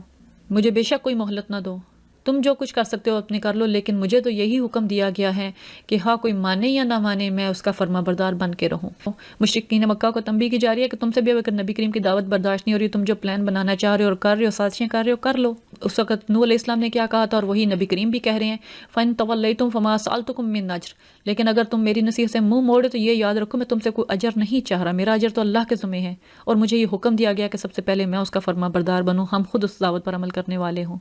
مجھے بے شک کوئی مہلت نہ دو، تم جو کچھ کر سکتے ہو اپنے کر لو، لیکن مجھے تو یہی حکم دیا گیا ہے کہ ہاں کوئی مانے یا نہ مانے میں اس کا فرما بردار بن کے رہوں۔ مشرکین مکہ کو تنبیہ کی جا رہی ہے کہ تم سے بھی اگر نبی کریم کی دعوت برداشت نہیں ہو رہی، تم جو پلان بنانا چاہ رہے ہو اور کر رہے ہو، سازشیں کر رہے ہو، کر لو۔ اس وقت نوح علیہ السلام نے کیا کہا تھا، اور وہی نبی کریم بھی کہہ رہے ہیں فَإِن تَوَلَّيْتُمْ فَمَا سَأَلْتُكُم مِّن أَجْرٍ، لیکن اگر تم میری نصیحت سے منہ موڑے تو یہ یاد رکھو میں تم سے کوئی اجر نہیں چاہ رہا، میرا اجر تو اللہ کے ذمہ ہے، اور مجھے یہ حکم دیا گیا کہ سب سے پہلے میں اس کا فرما بردار بنوں، ہم خود اس دعوت پر عمل کرنے والے ہوں۔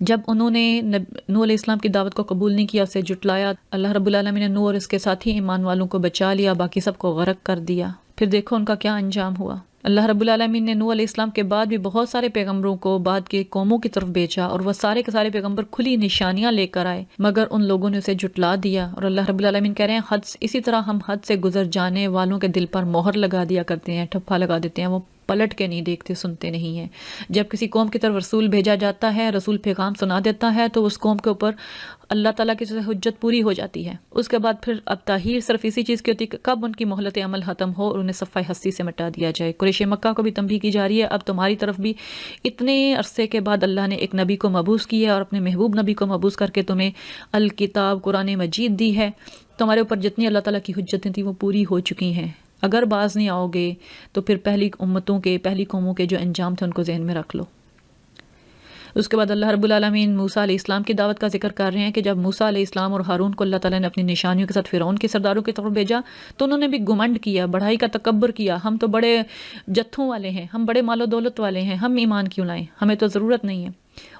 جب انہوں نے نوح علیہ السلام کی دعوت کو قبول نہیں کیا، اسے جھٹلایا، اللہ رب العالمین نے نوح اور اس کے ساتھی ایمان والوں کو بچا لیا، باقی سب کو غرق کر دیا۔ پھر دیکھو ان کا کیا انجام ہوا۔ اللہ رب العالمین نے نوح علیہ السلام کے بعد بھی بہت سارے پیغمبروں کو بعد کے قوموں کی طرف بھیجا، اور وہ سارے کے سارے پیغمبر کھلی نشانیاں لے کر آئے، مگر ان لوگوں نے اسے جھٹلا دیا۔ اور اللہ رب العالمین کہہ رہے ہیں اسی طرح ہم حد سے گزر جانے والوں کے دل پر مہر لگا دیا کرتے ہیں، ٹھپا لگا دیتے ہیں، وہ پلٹ کے نہیں دیکھتے سنتے نہیں ہیں۔ جب کسی قوم کی طرف رسول بھیجا جاتا ہے، رسول پیغام سنا دیتا ہے، تو اس قوم کے اوپر اللہ تعالیٰ کی حجت پوری ہو جاتی ہے۔ اس کے بعد پھر اب تاخیر صرف اسی چیز کی ہوتی ہے کہ کب ان کی مہلت عمل ختم ہو اور انہیں صفحہ ہستی سے مٹا دیا جائے۔ قریش مکہ کو بھی تنبیہ کی جا رہی ہے اب تمہاری طرف بھی اتنے عرصے کے بعد اللہ نے ایک نبی کو مبعوث کیا اور اپنے محبوب نبی کو مبعوث کر کے تمہیں الکتاب قرآن مجید دی ہے، تمہارے اوپر جتنی اللہ تعالیٰ کی حجتیں تھیں وہ پوری ہو چکی ہیں۔ اگر باز نہیں آؤ گے تو پھر پہلی امتوں کے، پہلی قوموں کے جو انجام تھے ان کو ذہن میں رکھ لو۔ اس کے بعد اللہ رب العالمین موسیٰ علیہ السلام کی دعوت کا ذکر کر رہے ہیں کہ جب موسیٰ علیہ السلام اور ہارون کو اللہ تعالیٰ نے اپنی نشانیوں کے ساتھ فرعون کے سرداروں کی طرف بھیجا تو انہوں نے بھی گھمنڈ کیا، بڑھائی کا تکبر کیا، ہم تو بڑے جتھوں والے ہیں، ہم بڑے مال و دولت والے ہیں، ہم ایمان کیوں لائیں، ہمیں تو ضرورت نہیں ہے۔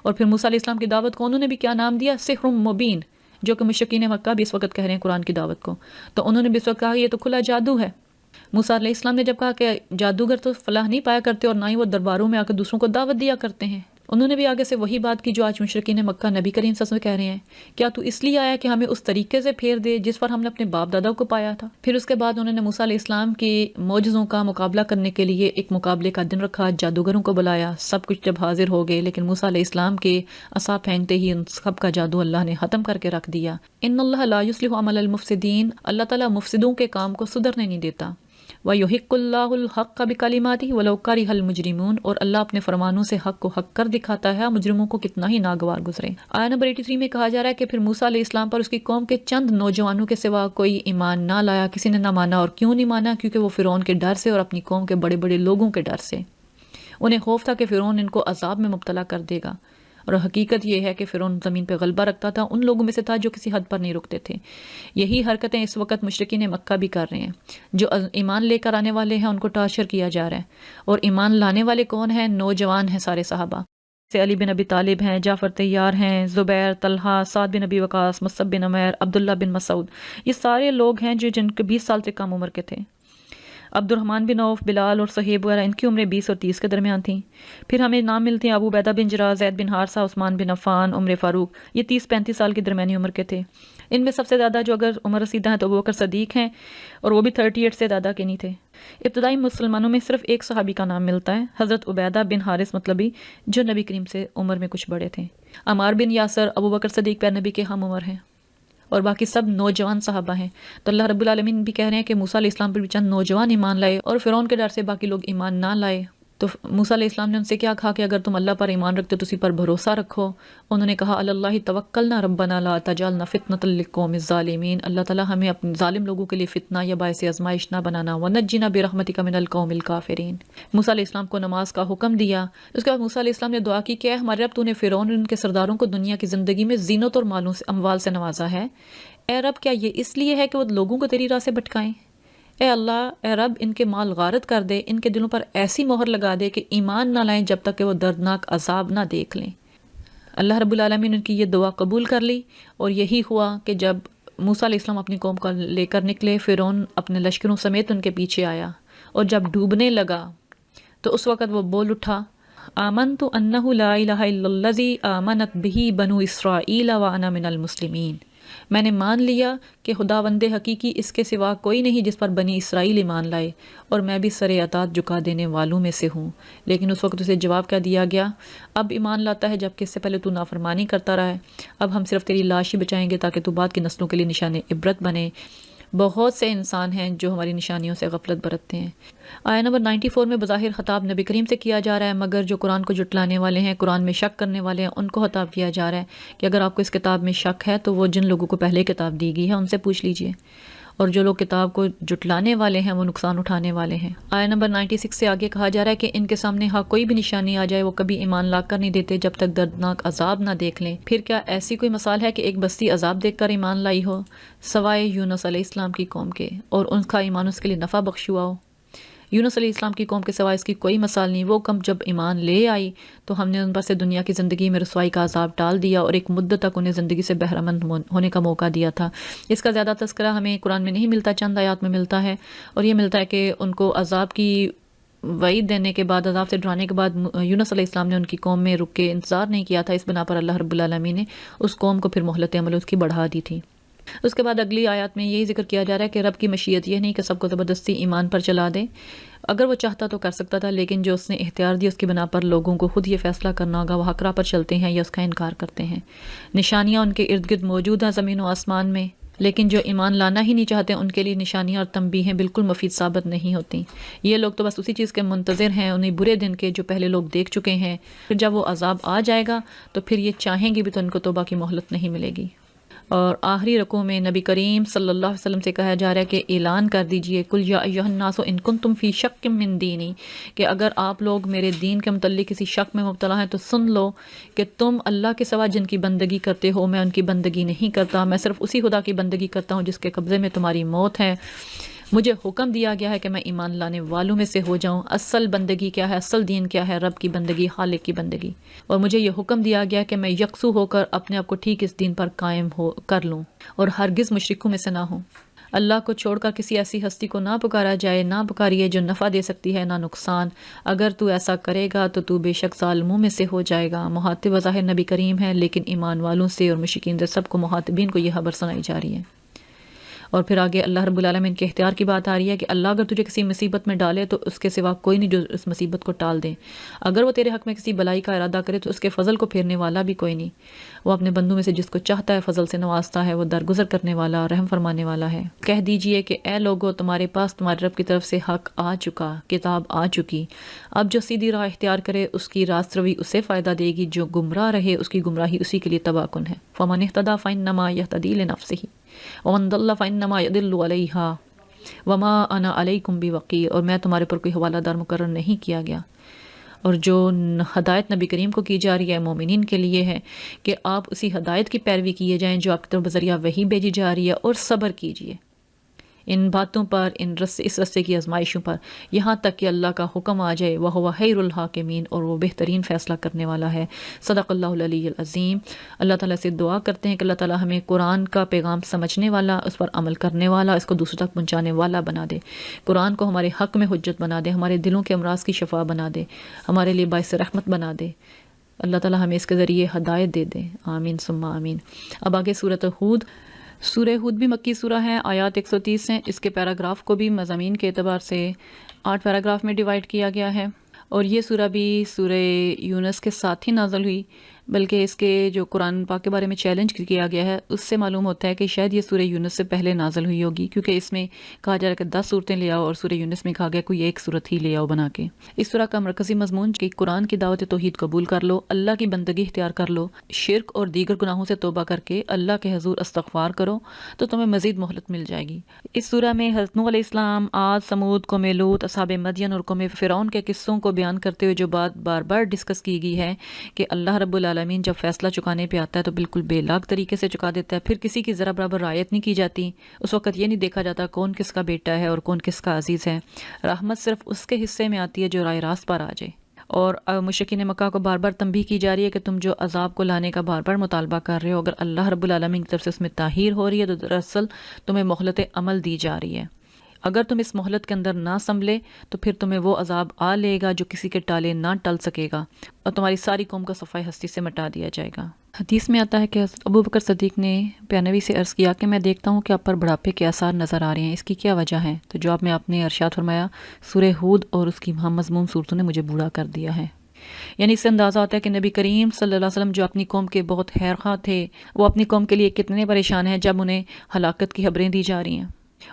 اور پھر موسیٰ علیہ السلام کی دعوت کو انہوں نے بھی کیا نام دیا، سحر مبین، جو کہ مشرکین مکہ بھی اس وقت کہہ رہے ہیں قرآن کی دعوت کو، تو انہوں نے بھی اس وقت کہا یہ تو کھلا جادو ہے۔ موسیٰ علیہ السلام نے جب کہا کہ جادوگر تو فلاح نہیں پایا کرتے اور نہ ہی وہ درباروں میں آ کر دوسروں کو دعوت دیا کرتے ہیں، انہوں نے بھی آگے سے وہی بات کی جو آج مشرکین مکہ نبی کریم صلی اللہ علیہ وسلم کہہ رہے ہیں، کیا تو اس لیے آیا کہ ہمیں اس طریقے سے پھیر دے جس پر ہم نے اپنے باپ دادا کو پایا تھا؟ پھر اس کے بعد انہوں نے موسیٰ علیہ السلام کی معجزوں کا مقابلہ کرنے کے لیے ایک مقابلے کا دن رکھا، جادوگروں کو بلایا، سب کچھ جب حاضر ہو گئے لیکن موسیٰ علیہ السلام کے عصا پھینکتے ہی ان سب کا جادو اللہ نے ختم کر کے رکھ دیا۔ ان اللہ لا یصلح عمل المفسدین، اللہ تعالیٰ مفسدوں کے کام کو سدھرنے نہیں دیتا۔ وَيُحِقُّ اللَّهُ الْحَقَّ بِكَلِمَاتِهِ وَلَوْ كَرِهَ الْمُجْرِمُونَ، اور اللہ اپنے فرمانوں سے حق کو حق کر دکھاتا ہے، مجرموں کو کتنا ہی ناگوار گزرے۔ آیت نمبر 83 میں کہا جا رہا ہے کہ پھر موسیٰ علیہ السلام پر اس کی قوم کے چند نوجوانوں کے سوا کوئی ایمان نہ لایا، کسی نے نہ مانا، اور کیوں نہیں مانا؟ کیونکہ وہ فرعون کے ڈر سے اور اپنی قوم کے بڑے بڑے لوگوں کے ڈر سے، انہیں خوف تھا کہ فرعون ان کو عذاب میں مبتلا کر دے گا، اور حقیقت یہ ہے کہ فرعون زمین پہ غلبہ رکھتا تھا، ان لوگوں میں سے تھا جو کسی حد پر نہیں رکتے تھے۔ یہی حرکتیں اس وقت مشرکین مکہ بھی کر رہے ہیں، جو ایمان لے کر آنے والے ہیں ان کو ٹارچر کیا جا رہا ہے، اور ایمان لانے والے کون ہیں؟ نوجوان ہیں سارے صحابہ، سے علی بن ابی طالب ہیں، جعفر طیار ہیں، زبیر، طلحہ، سعد بن ابی وقاص، مصعب بن عمیر، عبداللہ بن مسعود، یہ سارے لوگ ہیں جن کے 20 سال سے کم عمر کے تھے۔ عبد الرحمن بن عوف، بلال اور صہیب وغیرہ ان کی عمریں 20 اور 30 کے درمیان تھیں۔ پھر ہمیں نام ملتے ہیں ابو عبیدہ بن جراح، زید بن حارثہ، عثمان بن عفان، عمر فاروق، یہ 30-35 سال کی درمیانی عمر کے تھے۔ ان میں سب سے زیادہ جو اگر عمر رسیدہ ہیں تو ابوبکر صدیق ہیں، اور وہ بھی 38 سے زیادہ کے نہیں تھے۔ ابتدائی مسلمانوں میں صرف ایک صحابی کا نام ملتا ہے، حضرت عبیدہ بن حارث مطلبی، جو نبی کریم سے عمر میں کچھ بڑے تھے۔ عمار بن یاسر، ابوبکر صدیق پیر نبی کے ہم عمر ہیں، اور باقی سب نوجوان صحابہ ہیں۔ تو اللہ رب العالمین بھی کہہ رہے ہیں کہ موسیٰ علیہ السلام پر بھی چند نوجوان ایمان لائے، اور فرعون کے ڈر سے باقی لوگ ایمان نہ لائے۔ تو موسیٰ علیہ السلام نے ان سے کیا کہا کہ اگر تم اللہ پر ایمان رکھتے تو اسی پر بھروسہ رکھو. انہوں نے کہا اللہ توکلنا ربنا لا تجعلنا فتنۃ للقوم الظالمین، اللہ تعالیٰ ہمیں اپنے ظالم لوگوں کے لیے فتنہ یا باعث آزمائش نہ بنانا. ونجنا برحمتک من القوم الکافرین. موسیٰ علیہ السلام کو نماز کا حکم دیا. اس کے بعد موسیٰ علیہ السلام نے دعا کی کہ اے ہمارے رب، تو نے فرعون اور ان کے سرداروں کو دنیا کی زندگی میں زینت اور مالوں سے اموال سے نوازا ہے. اے رب، کیا یہ اس لیے ہے کہ وہ لوگوں کو تیری راہ سے بھٹکائیں؟ اے اللہ، اے رب، ان کے مال غارت کر دے، ان کے دلوں پر ایسی مہر لگا دے کہ ایمان نہ لائیں جب تک کہ وہ دردناک عذاب نہ دیکھ لیں. اللہ رب العالمین نے ان کی یہ دعا قبول کر لی، اور یہی ہوا کہ جب موسیٰ علیہ السلام اپنی قوم کو لے کر نکلے، فرعون اپنے لشکروں سمیت ان کے پیچھے آیا، اور جب ڈوبنے لگا تو اس وقت وہ بول اٹھا، آمنت انہ لا الہ الا الذی آمنت بہ بنو اسرائیل وانا من المسلمین. میں نے مان لیا کہ خداوند حقیقی اس کے سوا کوئی نہیں جس پر بنی اسرائیل ایمان لائے، اور میں بھی سر اطاعت جھکا دینے والوں میں سے ہوں. لیکن اس وقت اسے جواب کیا دیا گیا، اب ایمان لاتا ہے جبکہ اس سے پہلے تو نافرمانی کرتا رہا ہے. اب ہم صرف تیری لاش ہی بچائیں گے تاکہ تو بعد کی نسلوں کے لیے نشان عبرت بنے. بہت سے انسان ہیں جو ہماری نشانیوں سے غفلت برتتے ہیں. آیہ نمبر 94 میں بظاہر خطاب نبی کریم سے کیا جا رہا ہے، مگر جو قرآن کو جھٹلانے والے ہیں، قرآن میں شک کرنے والے ہیں، ان کو خطاب کیا جا رہا ہے کہ اگر آپ کو اس کتاب میں شک ہے تو وہ جن لوگوں کو پہلے کتاب دی گئی ہے ان سے پوچھ لیجئے، اور جو لوگ کتاب کو جھٹلانے والے ہیں وہ نقصان اٹھانے والے ہیں. آیہ نمبر 96 سے آگے کہا جا رہا ہے کہ ان کے سامنے ہاں کوئی بھی نشانی آ جائے وہ کبھی ایمان لا کر نہیں دیتے جب تک دردناک عذاب نہ دیکھ لیں. پھر کیا ایسی کوئی مثال ہے کہ ایک بستی عذاب دیکھ کر ایمان لائی ہو سوائے یونس علیہ السلام کی قوم کے، اور ان کا ایمان اس کے لیے نفع بخش ہوا ہو؟ یونس علیہ السلام کی قوم کے سوائے اس کی کوئی مثال نہیں. وہ قوم جب ایمان لے آئی تو ہم نے ان پر سے دنیا کی زندگی میں رسوائی کا عذاب ٹال دیا، اور ایک مدت تک انہیں زندگی سے بہرمند ہونے کا موقع دیا تھا. اس کا زیادہ تذکرہ ہمیں قرآن میں نہیں ملتا، چند آیات میں ملتا ہے، اور یہ ملتا ہے کہ ان کو عذاب کی وعید دینے کے بعد، عذاب سے ڈرانے کے بعد، یونس علیہ السلام نے ان کی قوم میں رک کے انتظار نہیں کیا تھا. اس بنا پر اللہ رب العالمین نے اس قوم کو پھر مہلت عمل اس کی بڑھا دی تھی. اس کے بعد اگلی آیات میں یہی ذکر کیا جا رہا ہے کہ رب کی مشیت یہ نہیں کہ سب کو زبردستی ایمان پر چلا دے. اگر وہ چاہتا تو کر سکتا تھا، لیکن جو اس نے اختیار دی اس کی بنا پر لوگوں کو خود یہ فیصلہ کرنا ہوگا وہ حق راہ پر چلتے ہیں یا اس کا انکار کرتے ہیں. نشانیاں ان کے ارد گرد موجود ہیں زمین و آسمان میں، لیکن جو ایمان لانا ہی نہیں چاہتے ان کے لیے نشانیاں اور تنبیہیں بالکل مفید ثابت نہیں ہوتی. یہ لوگ تو بس اسی چیز کے منتظر ہیں، انہیں برے دن کے جو پہلے لوگ دیکھ چکے ہیں. پھر جب وہ عذاب آ جائے گا تو پھر یہ چاہیں گے بھی تو ان کو توبہ کی مہلت نہیں ملے گی. اور آخری رکوع میں نبی کریم صلی اللہ علیہ وسلم سے کہا جا رہا ہے کہ اعلان کر دیجئے، قل یا ایھا الناس ان کنتم فی شک من دینی، کہ اگر آپ لوگ میرے دین کے متعلق کسی شک میں مبتلا ہیں تو سن لو کہ تم اللہ کے سوا جن کی بندگی کرتے ہو میں ان کی بندگی نہیں کرتا، میں صرف اسی خدا کی بندگی کرتا ہوں جس کے قبضے میں تمہاری موت ہے. مجھے حکم دیا گیا ہے کہ میں ایمان لانے والوں میں سے ہو جاؤں. اصل بندگی کیا ہے، اصل دین کیا ہے؟ رب کی بندگی، خالق کی بندگی. اور مجھے یہ حکم دیا گیا کہ میں یکسو ہو کر اپنے آپ کو ٹھیک اس دین پر قائم کر لوں اور ہرگز مشرکوں میں سے نہ ہوں. اللہ کو چھوڑ کر کسی ایسی ہستی کو نہ پکارا جائے، نہ پکاریے جو نفع دے سکتی ہے نہ نقصان. اگر تو ایسا کرے گا تو تو بے شک ظالموں میں سے ہو جائے گا. مخاطب بظاہر نبی کریم ہے، لیکن ایمان والوں سے اور مشرکین سے سب کو مخاطبین کو یہ خبر سنائی جا رہی ہے. اور پھر آگے اللہ رب العالمین کے اختیار کی بات آ رہی ہے کہ اللہ اگر تجھے کسی مصیبت میں ڈالے تو اس کے سوا کوئی نہیں جو اس مصیبت کو ٹال دے. اگر وہ تیرے حق میں کسی بلائی کا ارادہ کرے تو اس کے فضل کو پھیرنے والا بھی کوئی نہیں. وہ اپنے بندوں میں سے جس کو چاہتا ہے فضل سے نوازتا ہے، وہ درگزر کرنے والا، رحم فرمانے والا ہے. کہہ دیجئے کہ اے لوگو، تمہارے پاس تمہارے رب کی طرف سے حق آ چکا، کتاب آ چکی. اب جو سیدھی راہ اختیار کرے اس کی راست روی اسے فائدہ دے گی، جو گمراہ رہے اس کی گمراہی اسی کے لیے تباہ کن ہے. فمن اہتدی فانما یہتدی لنفسہ ومن ضل فانما یضل علیہا وما انا علیکم بوکیل. اور میں تمہارے پر کوئی حوالہ دار مقرر نہیں کیا گیا. اور جو ہدایت نبی کریم کو کی جا رہی ہے مومنین کے لیے ہے کہ آپ اسی ہدایت کی پیروی کیے جائیں جو آپ کی طرف بذریعہ وحی بھیجی جا رہی ہے، اور صبر کیجیے ان باتوں پر، اس رستے کی آزمائشوں پر، یہاں تک کہ اللہ کا حکم آ جائے. وَهُوَ خَيْرُ الْحَاكِمِينَ، اور وہ بہترین فیصلہ کرنے والا ہے. صدق اللہ العلی العظیم. اللہ تعالیٰ سے دعا کرتے ہیں کہ اللہ تعالیٰ ہمیں قرآن کا پیغام سمجھنے والا، اس پر عمل کرنے والا، اس کو دوسروں تک پہنچانے والا بنا دے. قرآن کو ہمارے حق میں حجت بنا دے، ہمارے دلوں کے امراض کی شفا بنا دے، ہمارے لیے باعث رحمت بنا دے. اللہ تعالیٰ ہمیں اس کے ذریعے ہدایت دے دے. آمین ثم آمین. اب آگے سورۃ ہود. سورہ ہود بھی مکی سورہ ہے، آیات 130 ہیں. اس کے پیراگراف کو بھی مضامین کے اعتبار سے 8 پیراگراف میں ڈیوائیڈ کیا گیا ہے. اور یہ سورہ بھی سورہ یونس کے ساتھ ہی نازل ہوئی، بلکہ اس کے جو قرآن پاک کے بارے میں چیلنج کیا گیا ہے اس سے معلوم ہوتا ہے کہ شاید یہ سورہ یونس سے پہلے نازل ہوئی ہوگی، کیونکہ اس میں کہا جا رہا ہے کہ 10 صورتیں لے آؤ، اور سورہ یونس میں کہا گیا کوئی ایک صورت ہی لے آؤ بنا کے۔ اس سورہ کا مرکزی مضمون کہ قرآن کی دعوت توحید قبول کر لو، اللہ کی بندگی اختیار کر لو، شرک اور دیگر گناہوں سے توبہ کر کے اللہ کے حضور استغفار کرو تو تمہیں مزید مہلت مل جائے گی۔ اس سورہ میں حضرت نوح علیہ السلام، عاد، سمود، قوم لوط، اصحاب مدین اور قوم فرعون کے قصوں کو بیان کرتے ہوئے جو بات بار بار ڈسکس کی گئی ہے کہ اللہ رب العالمین جب فیصلہ چکانے پہ آتا ہے تو بالکل بے لاگ طریقے سے چکا دیتا ہے، پھر کسی کی ذرا برابر رعایت نہیں کی جاتی، اس وقت یہ نہیں دیکھا جاتا کون کس کا بیٹا ہے اور کون کس کا عزیز ہے، رحمت صرف اس کے حصے میں آتی ہے جو راہ راست پر آ جائے۔ اور مشرکین مکہ کو بار بار تنبیہ کی جا رہی ہے کہ تم جو عذاب کو لانے کا بار بار مطالبہ کر رہے ہو، اگر اللہ رب العالمین کی طرف سے اس میں تاخیر ہو رہی ہے تو دراصل تمہیں مہلت عمل دی جا رہی ہے، اگر تم اس مہلت کے اندر نہ سنبھلے تو پھر تمہیں وہ عذاب آ لے گا جو کسی کے ٹالے نہ ٹل سکے گا، اور تمہاری ساری قوم کا صفائی ہستی سے مٹا دیا جائے گا۔ حدیث میں آتا ہے کہ ابو بکر صدیق نے پیانوی سے عرض کیا کہ میں دیکھتا ہوں کہ آپ پر بڑھاپے کے آثار نظر آ رہے ہیں، اس کی کیا وجہ ہے؟ تو جواب میں آپ نے ارشاد فرمایا سورہ ہود اور اس کی ہم مضمون صورتوں نے مجھے بوڑھا کر دیا ہے۔ یعنی اس سے اندازہ ہوتا ہے کہ نبی کریم صلی اللہ علیہ وسلم جو اپنی قوم کے بہت خیرخواہ تھے، وہ اپنی قوم کے لیے کتنے پریشان ہیں جب انہیں ہلاکت کی خبریں دی جا رہی ہیں،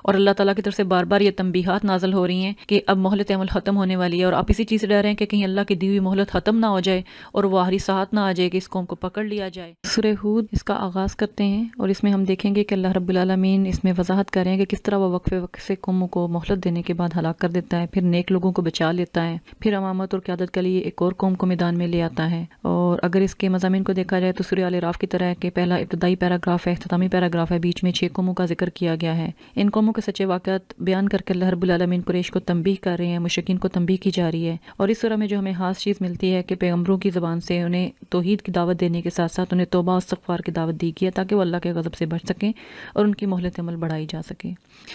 اور اللہ تعالیٰ کی طرف سے بار بار یہ تنبیہات نازل ہو رہی ہیں کہ اب مہلت عمل ختم ہونے والی ہے، اور آپ اسی چیز سے ڈر رہے ہیں کہ کہیں اللہ کی دی ہوئی مہلت ختم نہ ہو جائے اور وہ آخری ساعت نہ آ جائے کہ اس قوم کو پکڑ لیا جائے۔ سورہ ہود اس کا آغاز کرتے ہیں اور اس میں ہم دیکھیں گے کہ اللہ رب العالمین اس میں وضاحت کر رہے ہیں کہ کس طرح وہ وقفے وقفے قوموں کو مہلت دینے کے بعد ہلاک کر دیتا ہے، پھر نیک لوگوں کو بچا لیتا ہے، پھر امامت اور قیادت کے لیے ایک اور قوم کو میدان میں لے آتا ہے۔ اور اگر اس کے مضامین کو دیکھا جائے تو سورہ آل اعراف کی طرح ہے کہ پہلا ابتدائی پیراگراف ہے، اختتامی پیراگراف ہے، بیچ میں 6 قوموں کا ذکر کیا گیا ہے۔ ان قوموں کے سچے واقعات بیان کر کے اللہ رب العالمین قریش کو تنبیہ کر رہے ہیں، مشرکین کو تنبیہ کی جا رہی ہے۔ اور اس سورہ میں جو ہمیں خاص چیز ملتی ہے کہ پیغمبروں کی زبان سے انہیں توحید کی دعوت دینے کے ساتھ ساتھ انہیں توبہ و استغفار کی دعوت دی گئی ہے تاکہ وہ اللہ کے غضب سے بچ سکیں اور ان کی مہلت عمل بڑھائی جا سکے۔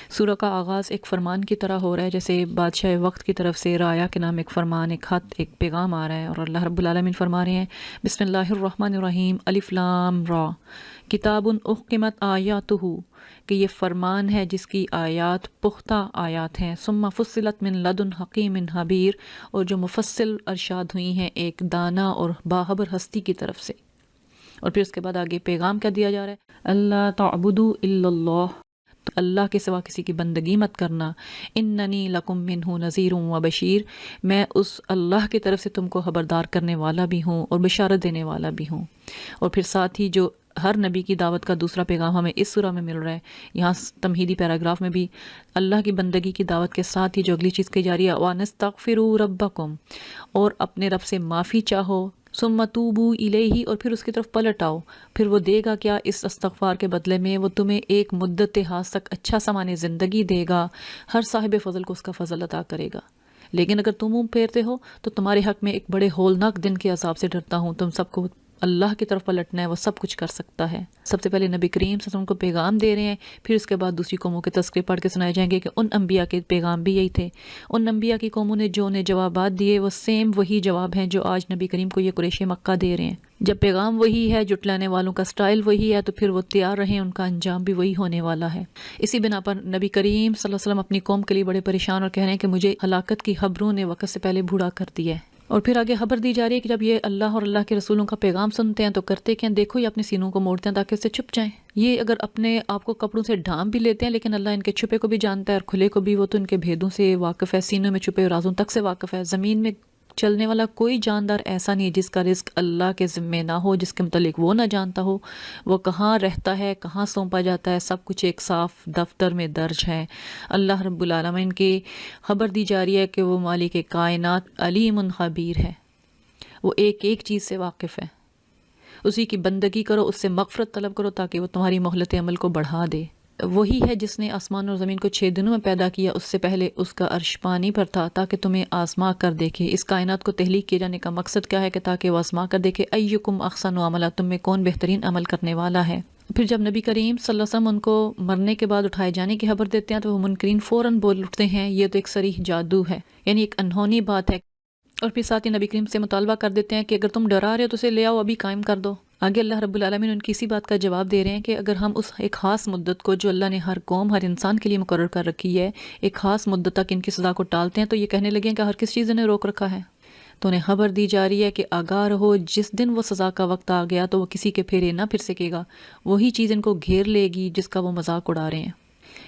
سورہ کا آغاز ایک فرمان کی طرح ہو رہا ہے، جیسے بادشاہ وقت کی طرف سے رایا کے نام ایک فرمان، ایک خط، ایک پیغام آ رہا ہے، اور اللہ رب العالمین فرما رہے ہیں بسم اللہ الرحمن الرحیم الف لام را کتاب احکمت آیاتہ، کہ یہ فرمان ہے جس کی آیات پختہ آیات ہیں، ثم فصلت من لدن حکیم خبیر، اور جو مفصل ارشاد ہوئی ہیں ایک دانا اور باخبر ہستی کی طرف سے۔ اور پھر اس کے بعد آگے پیغام کیا دیا جا رہا ہے، اللہ تعبدوا الا اللہ، تو اللہ کے سوا کسی کی بندگی مت کرنا، اننی لکم منہ نذیر و بشیر، میں اس اللہ کی طرف سے تم کو خبردار کرنے والا بھی ہوں اور بشارت دینے والا بھی ہوں۔ اور پھر ساتھ ہی جو ہر نبی کی دعوت کا دوسرا پیغام ہمیں اس سورہ میں مل رہا ہے، یہاں تمہیدی پیراگراف میں بھی اللہ کی بندگی کی دعوت کے ساتھ ہی جو اگلی چیز کہی جا رہی ہے وَانَسْتَغْفِرُوا رَبَّكُمْ، اور اپنے رب سے معافی چاہو، ثُمَّ تُوبُوا إِلَيْهِ، اور پھر اس کی طرف پلٹ آؤ، پھر وہ دے گا کیا؟ اس استغفار کے بدلے میں وہ تمہیں ایک مدت ہاس تک اچھا سامان زندگی دے گا، ہر صاحب فضل کو اس کا فضل عطا کرے گا۔ لیکن اگر تم منہ پھیرتے ہو تو تمہارے حق میں ایک بڑے ہولناک دن کے عذاب سے ڈرتا ہوں، تم سب کو اللہ کی طرف پلٹنا ہے، وہ سب کچھ کر سکتا ہے۔ سب سے پہلے نبی کریم صلی اللہ علیہ وسلم کو پیغام دے رہے ہیں، پھر اس کے بعد دوسری قوموں کے تذکرے پڑھ کے سنائے جائیں گے کہ ان انبیاء کے پیغام بھی یہی تھے، ان انبیاء کی قوموں نے جو انہیں جوابات دیے وہ سیم وہی جواب ہیں جو آج نبی کریم کو یہ قریش مکہ دے رہے ہیں۔ جب پیغام وہی ہے، جٹلانے والوں کا سٹائل وہی ہے، تو پھر وہ تیار رہیں، ان کا انجام بھی وہی ہونے والا ہے۔ اسی بنا پر نبی کریم صلی اللہ علیہ وسلم اپنی قوم کے لیے بڑے پریشان اور کہہ رہے ہیں کہ مجھے ہلاکت کی خبروں نے وقت سے پہلے بوڑھا کر دیا ہے۔ اور پھر آگے خبر دی جا رہی ہے کہ جب یہ اللہ اور اللہ کے رسولوں کا پیغام سنتے ہیں تو کرتے کیا؟ دیکھو یہ اپنے سینوں کو موڑتے ہیں تاکہ اس سے چھپ جائیں۔ یہ اگر اپنے آپ کو کپڑوں سے ڈھانپ بھی لیتے ہیں، لیکن اللہ ان کے چھپے کو بھی جانتا ہے اور کھلے کو بھی، وہ تو ان کے بھیدوں سے واقف ہے، سینوں میں چھپے رازوں تک سے واقف ہے۔ زمین میں چلنے والا کوئی جاندار ایسا نہیں جس کا رزق اللہ کے ذمے نہ ہو، جس کے متعلق وہ نہ جانتا ہو، وہ کہاں رہتا ہے، کہاں سونپا جاتا ہے، سب کچھ ایک صاف دفتر میں درج ہے۔ اللہ رب العالمین کی خبر دی جا رہی ہے کہ وہ مالک کائنات علیم خبیر ہے، وہ ایک ایک چیز سے واقف ہے۔ اسی کی بندگی کرو، اس سے مغفرت طلب کرو تاکہ وہ تمہاری مہلت عمل کو بڑھا دے۔ وہی ہے جس نے آسمان اور زمین کو 6 دنوں میں پیدا کیا، اس سے پہلے اس کا عرش پانی پر تھا تاکہ تمہیں آزما کر دیکھے۔ اس کائنات کو تخلیق کیے جانے کا مقصد کیا ہے کہ تاکہ وہ آزما کر دیکھے ایکم احسن عملا، تم میں کون بہترین عمل کرنے والا ہے۔ پھر جب نبی کریم صلی اللہ علیہ وسلم ان کو مرنے کے بعد اٹھائے جانے کی خبر دیتے ہیں تو وہ منکرین فوراً بول اٹھتے ہیں یہ تو ایک صریح جادو ہے، یعنی ایک انہونی بات ہے۔ اور پھر ساتھ ہی نبی کریم سے مطالبہ کر دیتے ہیں کہ اگر تم ڈرا رہے ہو تو اسے لے آؤ، ابھی قائم کر دو۔ آگے اللہ رب العالمین ان کی اسی بات کا جواب دے رہے ہیں کہ اگر ہم اس ایک خاص مدت کو جو اللہ نے ہر قوم ہر انسان کے لیے مقرر کر رکھی ہے، ایک خاص مدت تک ان کی سزا کو ٹالتے ہیں تو یہ کہنے لگے ہیں کہ ہر کس چیز نے روک رکھا ہے۔ تو انہیں خبر دی جا رہی ہے کہ آگاہ رہو، جس دن وہ سزا کا وقت آ گیا تو وہ کسی کے پھیرے نہ پھر سکے گا، وہی چیز ان کو گھیر لے گی جس کا وہ مذاق اڑا رہے ہیں۔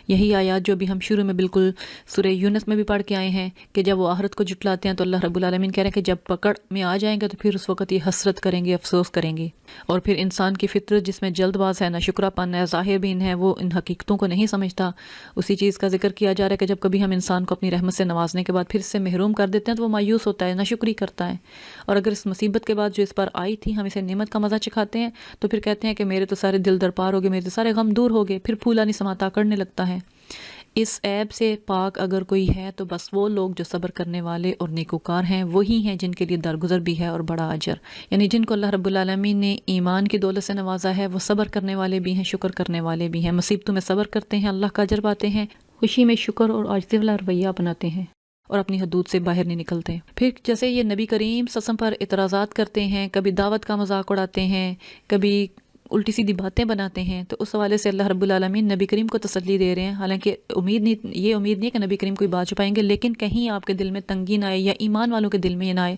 یہی آیات جو بھی ہم شروع میں بالکل سورہ یونس میں بھی پڑھ کے آئے ہیں کہ جب وہ آخرت کو جھٹلاتے ہیں تو اللہ رب العالمین کہہ رہے ہیں کہ جب پکڑ میں آ جائیں گے تو پھر اس وقت یہ حسرت کریں گے، افسوس کریں گے۔ اور پھر انسان کی فطرت جس میں جلد باز ہے، نہ شکرا پن ہے، ظاہر بین ہے، وہ ان حقیقتوں کو نہیں سمجھتا۔ اسی چیز کا ذکر کیا جا رہا ہے کہ جب کبھی ہم انسان کو اپنی رحمت سے نوازنے کے بعد پھر سے محروم کر دیتے ہیں تو وہ مایوس ہوتا ہے، ناشکری کرتا ہے، اور اگر اس مصیبت کے بعد جو اس پر آئی تھی ہم اسے نعمت کا مزہ چکھاتے ہیں تو پھر کہتے ہیں کہ میرے تو سارے دل درپار ہو گئے، میرے تو سارے غم دور ہو گئے، پھر پھولا نہیں سماتا، کرنے لگتا ہے۔ اس عیب سے پاک اگر کوئی ہے تو بس وہ لوگ جو صبر کرنے والے اور نیکوکار ہیں، وہی ہیں جن کے لیے درگزر بھی ہے اور بڑا اجر، یعنی جن کو اللہ رب العالمین نے ایمان کی دولت سے نوازا ہے، وہ صبر کرنے والے بھی ہیں، شکر کرنے والے بھی ہیں، مصیبتوں میں صبر کرتے ہیں، اللہ کا اجر پاتے ہیں، خوشی میں شکر اور عاجزی والا رویہ اپناتے ہیں اور اپنی حدود سے باہر نہیں نکلتے۔ پھر جیسے یہ نبی کریم صلی اللہ علیہ وسلم پر اعتراضات کرتے ہیں، کبھی دعوت کا مذاق اڑاتے ہیں، کبھی الٹی سیدھی باتیں بناتے ہیں، تو اس حوالے سے اللہ رب العالمین نبی کریم کو تسلی دے رہے ہیں، حالانکہ یہ امید نہیں ہے کہ نبی کریم کوئی بات چھپائیں گے، لیکن کہیں آپ کے دل میں تنگی نہ آئے یا ایمان والوں کے دل میں یہ نہ آئے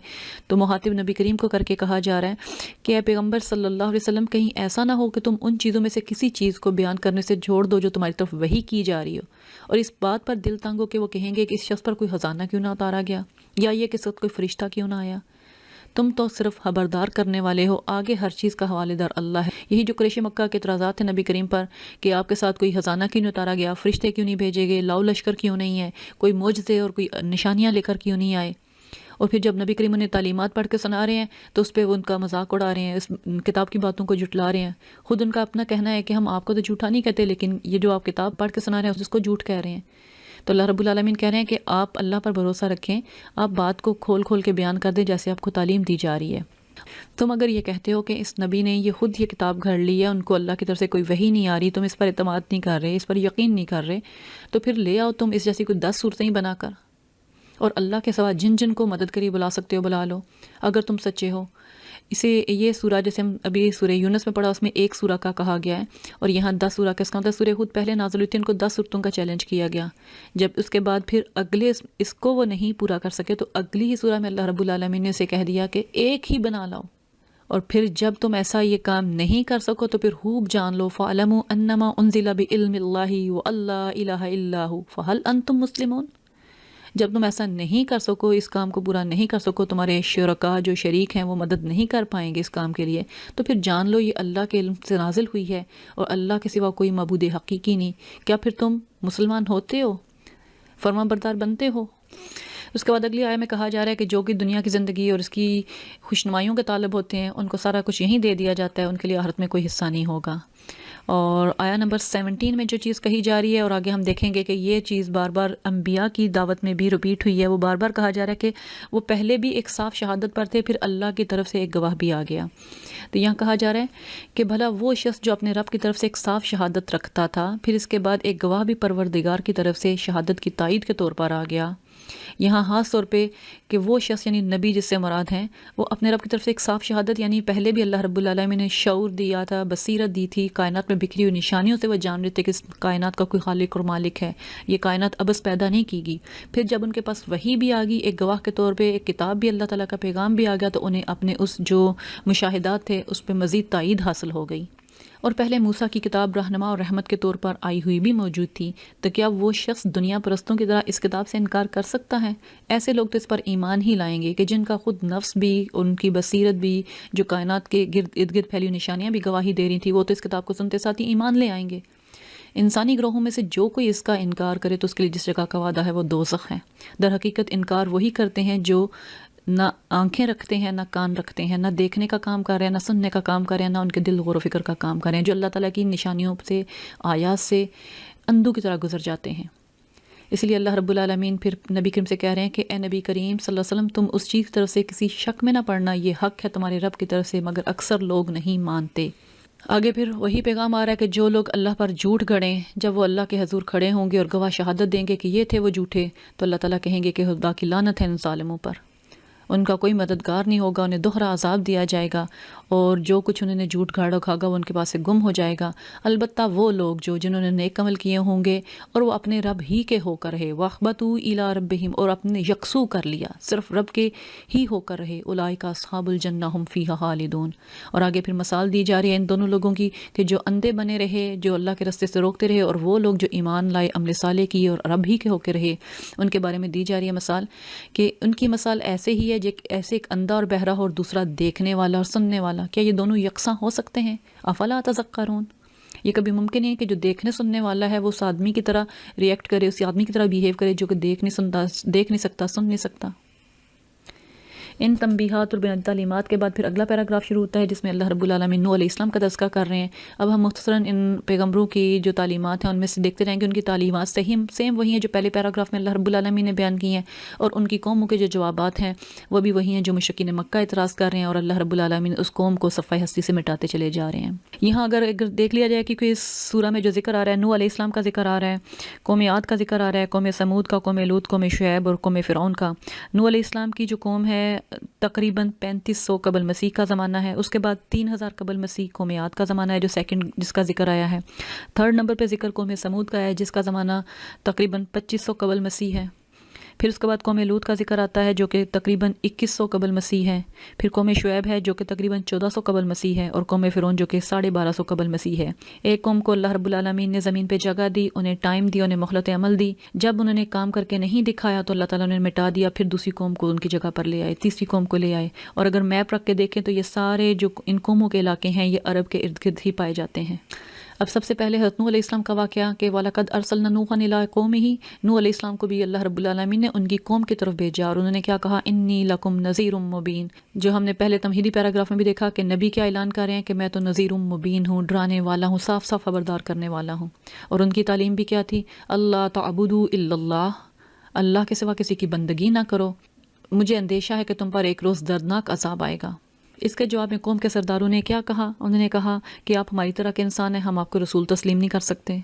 تو مخاطب نبی کریم کو کر کے کہا جا رہا ہے کہ اے پیغمبر صلی اللہ علیہ وسلم، کہیں ایسا نہ ہو کہ تم ان چیزوں میں سے کسی چیز کو بیان کرنے سے چھوڑ دو جو تمہاری طرف وحی کی جا رہی ہو، اور اس بات پر دل تنگ ہو کہ وہ کہیں گے کہ اس شخص پر کوئی خزانہ کیوں نہ اتارا گیا، یا یہ کہ اس وقت کوئی فرشتہ کیوں نہ آیا۔ تم تو صرف خبردار کرنے والے ہو، آگے ہر چیز کا حوالے دار اللہ ہے۔ یہی جو قریش مکہ کے اعتراضات ہیں نبی کریم پر کہ آپ کے ساتھ کوئی خزانہ کیوں نہیں اتارا گیا، فرشتے کیوں نہیں بھیجے گئے، لاؤ لشکر کیوں نہیں ہے، کوئی معجزے اور کوئی نشانیاں لے کر کیوں نہیں آئے، اور پھر جب نبی کریم انہیں تعلیمات پڑھ کے سنا رہے ہیں تو اس پہ وہ ان کا مذاق اڑا رہے ہیں، اس کتاب کی باتوں کو جھٹلا رہے ہیں۔ خود ان کا اپنا کہنا ہے کہ ہم آپ کو تو جھوٹا نہیں کہتے، لیکن یہ جو آپ کتاب پڑھ کے سنا رہے ہیں اس کو جھوٹ کہہ رہے ہیں۔ تو اللہ رب العالمین کہہ رہے ہیں کہ آپ اللہ پر بھروسہ رکھیں، آپ بات کو کھول کھول کے بیان کر دیں جیسے آپ کو تعلیم دی جا رہی ہے۔ تم اگر یہ کہتے ہو کہ اس نبی نے یہ خود یہ کتاب گھڑ لی ہے، ان کو اللہ کی طرف سے کوئی وحی نہیں آ رہی، تم اس پر اعتماد نہیں کر رہے، اس پر یقین نہیں کر رہے، تو پھر لے آؤ تم اس جیسی کوئی 10 صورتیں بنا کر، اور اللہ کے سوا جن جن کو مدد کری بلا سکتے ہو بلا لو اگر تم سچے ہو۔ اسے یہ سورہ جیسے ہم ابھی سورہ یونس میں پڑھا، اس میں ایک سورہ کا کہا گیا ہے، اور یہاں 10 سورہ کا، اس کا مطلب سورہ ہود پہلے نازل ہوئی تھی، ان کو 10 صورتوں کا چیلنج کیا گیا۔ جب اس کے بعد پھر اگلے اس کو وہ نہیں پورا کر سکے تو اگلی ہی سورہ میں اللہ رب العالمین نے اسے کہہ دیا کہ ایک ہی بنا لاؤ، اور پھر جب تم ایسا یہ کام نہیں کر سکو تو پھر خوب جان لو فَاعْلَمُوا أَنَّمَا أُنزِلَ بِعِلْمِ اللَّهِ وَأَن لَّا إِلَٰهَ إِلَّا هُوَ فَهَلْ أَنتُم مُسْلِمُونَ۔ جب تم ایسا نہیں کر سکو، اس کام کو پورا نہیں کر سکو، تمہارے شرکاء جو شریک ہیں وہ مدد نہیں کر پائیں گے اس کام کے لیے، تو پھر جان لو یہ اللہ کے علم سے نازل ہوئی ہے اور اللہ کے سوا کوئی معبود حقیقی نہیں۔ کیا پھر تم مسلمان ہوتے ہو، فرمان بردار بنتے ہو؟ اس کے بعد اگلی آیت میں کہا جا رہا ہے کہ جو کہ دنیا کی زندگی اور اس کی خوشنمائیوں کے طالب ہوتے ہیں ان کو سارا کچھ یہیں دے دیا جاتا ہے، ان کے لیے آخرت میں کوئی حصہ نہیں ہوگا۔ اور آیا نمبر 17 میں جو چیز کہی جا رہی ہے، اور آگے ہم دیکھیں گے کہ یہ چیز بار بار انبیاء کی دعوت میں بھی ریپیٹ ہوئی ہے، وہ بار بار کہا جا رہا ہے کہ وہ پہلے بھی ایک صاف شہادت پر تھے، پھر اللہ کی طرف سے ایک گواہ بھی آ گیا۔ تو یہاں کہا جا رہا ہے کہ بھلا وہ شخص جو اپنے رب کی طرف سے ایک صاف شہادت رکھتا تھا، پھر اس کے بعد ایک گواہ بھی پروردگار کی طرف سے شہادت کی تائید کے طور پر آ گیا۔ یہاں خاص طور پہ کہ وہ شخص یعنی نبی جس سے مراد ہیں وہ اپنے رب کی طرف سے ایک صاف شہادت، یعنی پہلے بھی اللہ رب العالمین نے شعور دیا تھا، بصیرت دی تھی، کائنات میں بکھری ہوئی نشانیوں سے وہ جان رہے تھے کہ اس کائنات کا کوئی خالق اور مالک ہے، یہ کائنات ابس پیدا نہیں کی گئی۔ پھر جب ان کے پاس وحی بھی آ گئی ایک گواہ کے طور پہ، ایک کتاب بھی اللہ تعالیٰ کا پیغام بھی آ گیا، تو انہیں اپنے اس جو مشاہدات تھے اس پہ مزید تائید حاصل ہو گئی۔ اور پہلے موسیٰ کی کتاب رہنما اور رحمت کے طور پر آئی ہوئی بھی موجود تھی، تو کیا وہ شخص دنیا پرستوں کی طرح اس کتاب سے انکار کر سکتا ہے؟ ایسے لوگ تو اس پر ایمان ہی لائیں گے کہ جن کا خود نفس بھی، ان کی بصیرت بھی، جو کائنات کے ارد گرد پھیلی نشانیاں بھی گواہی دے رہی تھیں، وہ تو اس کتاب کو سنتے ساتھ ہی ایمان لے آئیں گے۔ انسانی گروہوں میں سے جو کوئی اس کا انکار کرے تو اس کے لیے جس جگہ کا وعدہ ہے وہ دوزخ ہے۔ در حقیقت انکار وہی کرتے ہیں جو نہ آنکھیں رکھتے ہیں، نہ کان رکھتے ہیں، نہ دیکھنے کا کام کر رہے ہیں، نہ سننے کا کام کر رہے ہیں، نہ ان کے دل غور و فکر کا کام کر رہے ہیں، جو اللہ تعالیٰ کی نشانیوں سے، آیات سے اندھو کی طرح گزر جاتے ہیں۔ اس لیے اللہ رب العالمین پھر نبی کریم سے کہہ رہے ہیں کہ اے نبی کریم صلی اللہ علیہ وسلم، تم اس چیز کی طرف سے کسی شک میں نہ پڑنا، یہ حق ہے تمہارے رب کی طرف سے، مگر اکثر لوگ نہیں مانتے۔ آگے پھر وہی پیغام آ رہا ہے کہ جو لوگ اللہ پر جھوٹ گڑیں، جب وہ اللہ کے حضور کھڑے ہوں گے اور گواہ شہادت دیں گے کہ یہ تھے وہ جھوٹے، تو اللہ تعالیٰ کہیں گے کہ خدا کی لعنت ہے ان ظالموں پر۔ ان کا کوئی مددگار نہیں ہوگا، انہیں دوہرا عذاب دیا جائے گا، اور جو کچھ انہوں نے جھوٹ گھاڑا کھاگا وہ ان کے پاس سے گم ہو جائے گا۔ البتہ وہ لوگ جنہوں نے نیک عمل کیے ہوں گے اور وہ اپنے رب ہی کے ہو کر رہے، وَأَخْبَتُوا إِلَىٰ رَبِّهِمْ، اور اپنے یکسو کر لیا، صرف رب کے ہی ہو کر رہے، اولئک اصحاب الجنہ ہم فیہا خالدون۔ اور آگے پھر مثال دی جا رہی ہے ان دونوں لوگوں کی کہ جو اندھے بنے رہے، جو اللہ کے راستے سے روکتے رہے، اور وہ لوگ جو ایمان لائے، عمل صالح کیے اور رب ہی کے ہو کے رہے، ان کے بارے میں دی جا رہی ہے مثال کہ ان کی مثال ایسے ہی ہے ایسے ایک اندھا اور بہرا ہو اور دوسرا دیکھنے والا اور سننے والا، کیا یہ دونوں یکساں ہو سکتے ہیں؟ افلا تذکرون؟ یہ کبھی ممکن نہیں ہے کہ جو دیکھنے سننے والا ہے وہ اس آدمی کی طرح ریئیکٹ کرے، اس آدمی کی طرح بیہیو کرے جو کہ دیکھ نہیں سکتا، سن نہیں سکتا۔ ان تنبیہات اور بنیادی تعلیمات کے بعد پھر اگلا پیراگراف شروع ہوتا ہے جس میں اللہ رب العالمین نوح علیہ السلام کا تذکرہ کر رہے ہیں۔ اب ہم مختصراً ان پیغمبروں کی جو تعلیمات ہیں ان میں سے دیکھتے رہیں گے، ان کی تعلیمات سیم وہی ہیں جو پہلے پیراگراف میں اللہ رب العالمین نے بیان کی ہیں، اور ان کی قوموں کے جو جوابات ہیں وہ بھی وہی ہیں جو مشرکین مکہ اعتراض کر رہے ہیں، اور اللہ رب العالمین اس قوم کو صفحہ ہستی سے مٹاتے چلے جا رہے ہیں۔ یہاں اگر دیکھ لیا جائے کہ اس سورہ میں جو ذکر آ رہا ہے، نوح علیہ السلام کا ذکر آ رہا ہے، قوم عاد کا ذکر آ رہا ہے، قوم سمود کا، قوم لوط، قوم شعیب اور قوم فرعون کا۔ نوح علیہ السلام کی جو قوم ہے تقریباً 3500 قبل مسیح کا زمانہ ہے، اس کے بعد 3000 قبل مسیح قوم عاد کا زمانہ ہے جو سیکنڈ جس کا ذکر آیا ہے۔ تھرڈ نمبر پہ ذکر قوم سمود کا ہے جس کا زمانہ تقریباً 2500 قبل مسیح ہے۔ پھر اس کے بعد قوم لوط کا ذکر آتا ہے جو کہ تقریباً 2100 قبل مسیح ہے۔ پھر قوم شعیب ہے جو کہ تقریباً 1400 قبل مسیح ہے، اور قوم فرعون جو کہ 1250 قبل مسیح ہے۔ ایک قوم کو اللہ رب العالمین نے زمین پہ جگہ دی، انہیں ٹائم دیا، انہیں مہلت عمل دی، جب انہوں نے کام کر کے نہیں دکھایا تو اللہ تعالیٰ نے مٹا دیا، پھر دوسری قوم کو ان کی جگہ پر لے آئے، تیسری قوم کو لے آئے۔ اور اگر میپ رکھ کے دیکھیں تو یہ سارے جو ان قوموں کے علاقے ہیں یہ عرب کے ارد گرد ہی پائے جاتے ہیں۔ اب سب سے پہلے حضرت نوح علیہ السلام کا واقعہ کہ وَلَقَدْ أَرْسَلْنَا نُوحًا إِلَىٰ قَوْمِهِ، نوح علیہ السلام کو بھی اللہ رب العالمین نے ان کی قوم کی طرف بھیجا، اور انہوں نے کیا کہا، انی لکم نذیر مبین، جو ہم نے پہلے تمہیدی پیراگراف میں بھی دیکھا کہ نبی کیا اعلان کر رہے ہیں کہ میں تو نذیر مبین ہوں، ڈرانے والا ہوں، صاف صاف خبردار کرنے والا ہوں۔ اور ان کی تعلیم بھی کیا تھی، اللہ تعبدوا الا اللہ، اللہ کے سوا کسی کی بندگی نہ کرو، مجھے اندیشہ ہے کہ تم پر ایک روز دردناک عذاب آئے گا۔ اس کے جواب میں قوم کے سرداروں نے کیا کہا، انہوں نے کہا کہ آپ ہماری طرح کے انسان ہیں، ہم آپ کو رسول تسلیم نہیں کر سکتے۔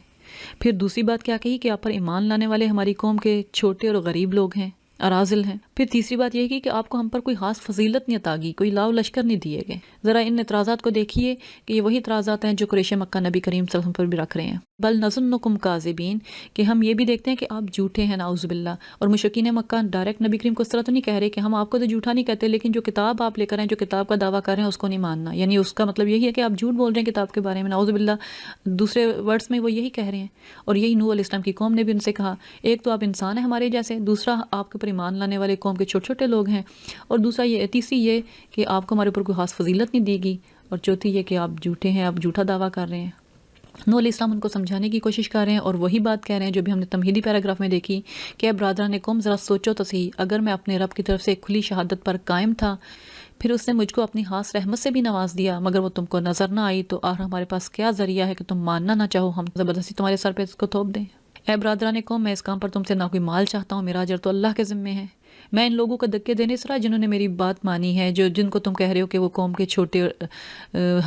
پھر دوسری بات کیا کہی کہ آپ پر ایمان لانے والے ہماری قوم کے چھوٹے اور غریب لوگ ہیں، اراذل ہیں۔ پھر تیسری بات یہ کی کہ آپ کو ہم پر کوئی خاص فضیلت نہیں عطا کی، کوئی لاؤ لشکر نہیں دیے گئے۔ ذرا ان اعتراضات کو دیکھیے کہ یہ وہی اعتراضات ہیں جو قریش مکہ نبی کریم صلی اللہ علیہ وسلم پر بھی رکھ رہے ہیں۔ بل نظنکم کاذبین، کہ ہم یہ بھی دیکھتے ہیں کہ آپ جھوٹے ہیں، نعوذ باللہ۔ اور مشرکین مکہ ڈائریکٹ نبی کریم کو اس طرح تو نہیں کہہ رہے کہ ہم آپ کو تو جھوٹا نہیں کہتے، لیکن جو کتاب آپ لے کر ہیں، جو کتاب کا دعویٰ کر رہے ہیں اس کو نہیں ماننا، یعنی اس کا مطلب یہی ہے کہ آپ جھوٹ بول رہے ہیں کتاب کے بارے میں، نعوذ باللہ۔ دوسرے ورڈز میں وہ یہی کہہ رہے ہیں، اور یہی نوح علیہ السلام کی قوم نے بھی ان سے کہا، ایک تو آپ انسان ہیں ہمارے جیسے، دوسرا آپ کے اوپر ایمان لانے والے قوم کے چھوٹے چھوٹے لوگ ہیں، اور دوسرا یہ تیسری یہ کہ آپ کو ہمارے اوپر کوئی خاص فضیلت نہیں دی گئی، اور چوتھی یہ کہ آپ جھوٹے ہیں، آپ جھوٹا دعویٰ کر رہے ہیں۔ نوح علیہ السلام ان کو سمجھانے کی کوشش کر رہے ہیں، اور وہی بات کہہ رہے ہیں جو بھی ہم نے تمہیدی پیراگراف میں دیکھی کہ اے برادران قوم، ذرا سوچو تو صحیح، اگر میں اپنے رب کی طرف سے ایک کھلی شہادت پر قائم تھا، پھر اس نے مجھ کو اپنی خاص رحمت سے بھی نواز دیا، مگر وہ تم کو نظر نہ آئی، تو آخر ہمارے پاس کیا ذریعہ ہے کہ تم ماننا نہ چاہو، ہم زبردستی تمہارے سر پہ اس کو تھوپ دیں؟ اے برادران قوم، میں اس کام پر تم سے نہ کوئی مال چاہتا ہوں، میرا اجر تو اللہ کے ذمے ہے۔ میں ان لوگوں کو دھکے دینے سے رہا جنہوں نے میری بات مانی ہے، جن کو تم کہہ رہے ہو کہ وہ قوم کے چھوٹے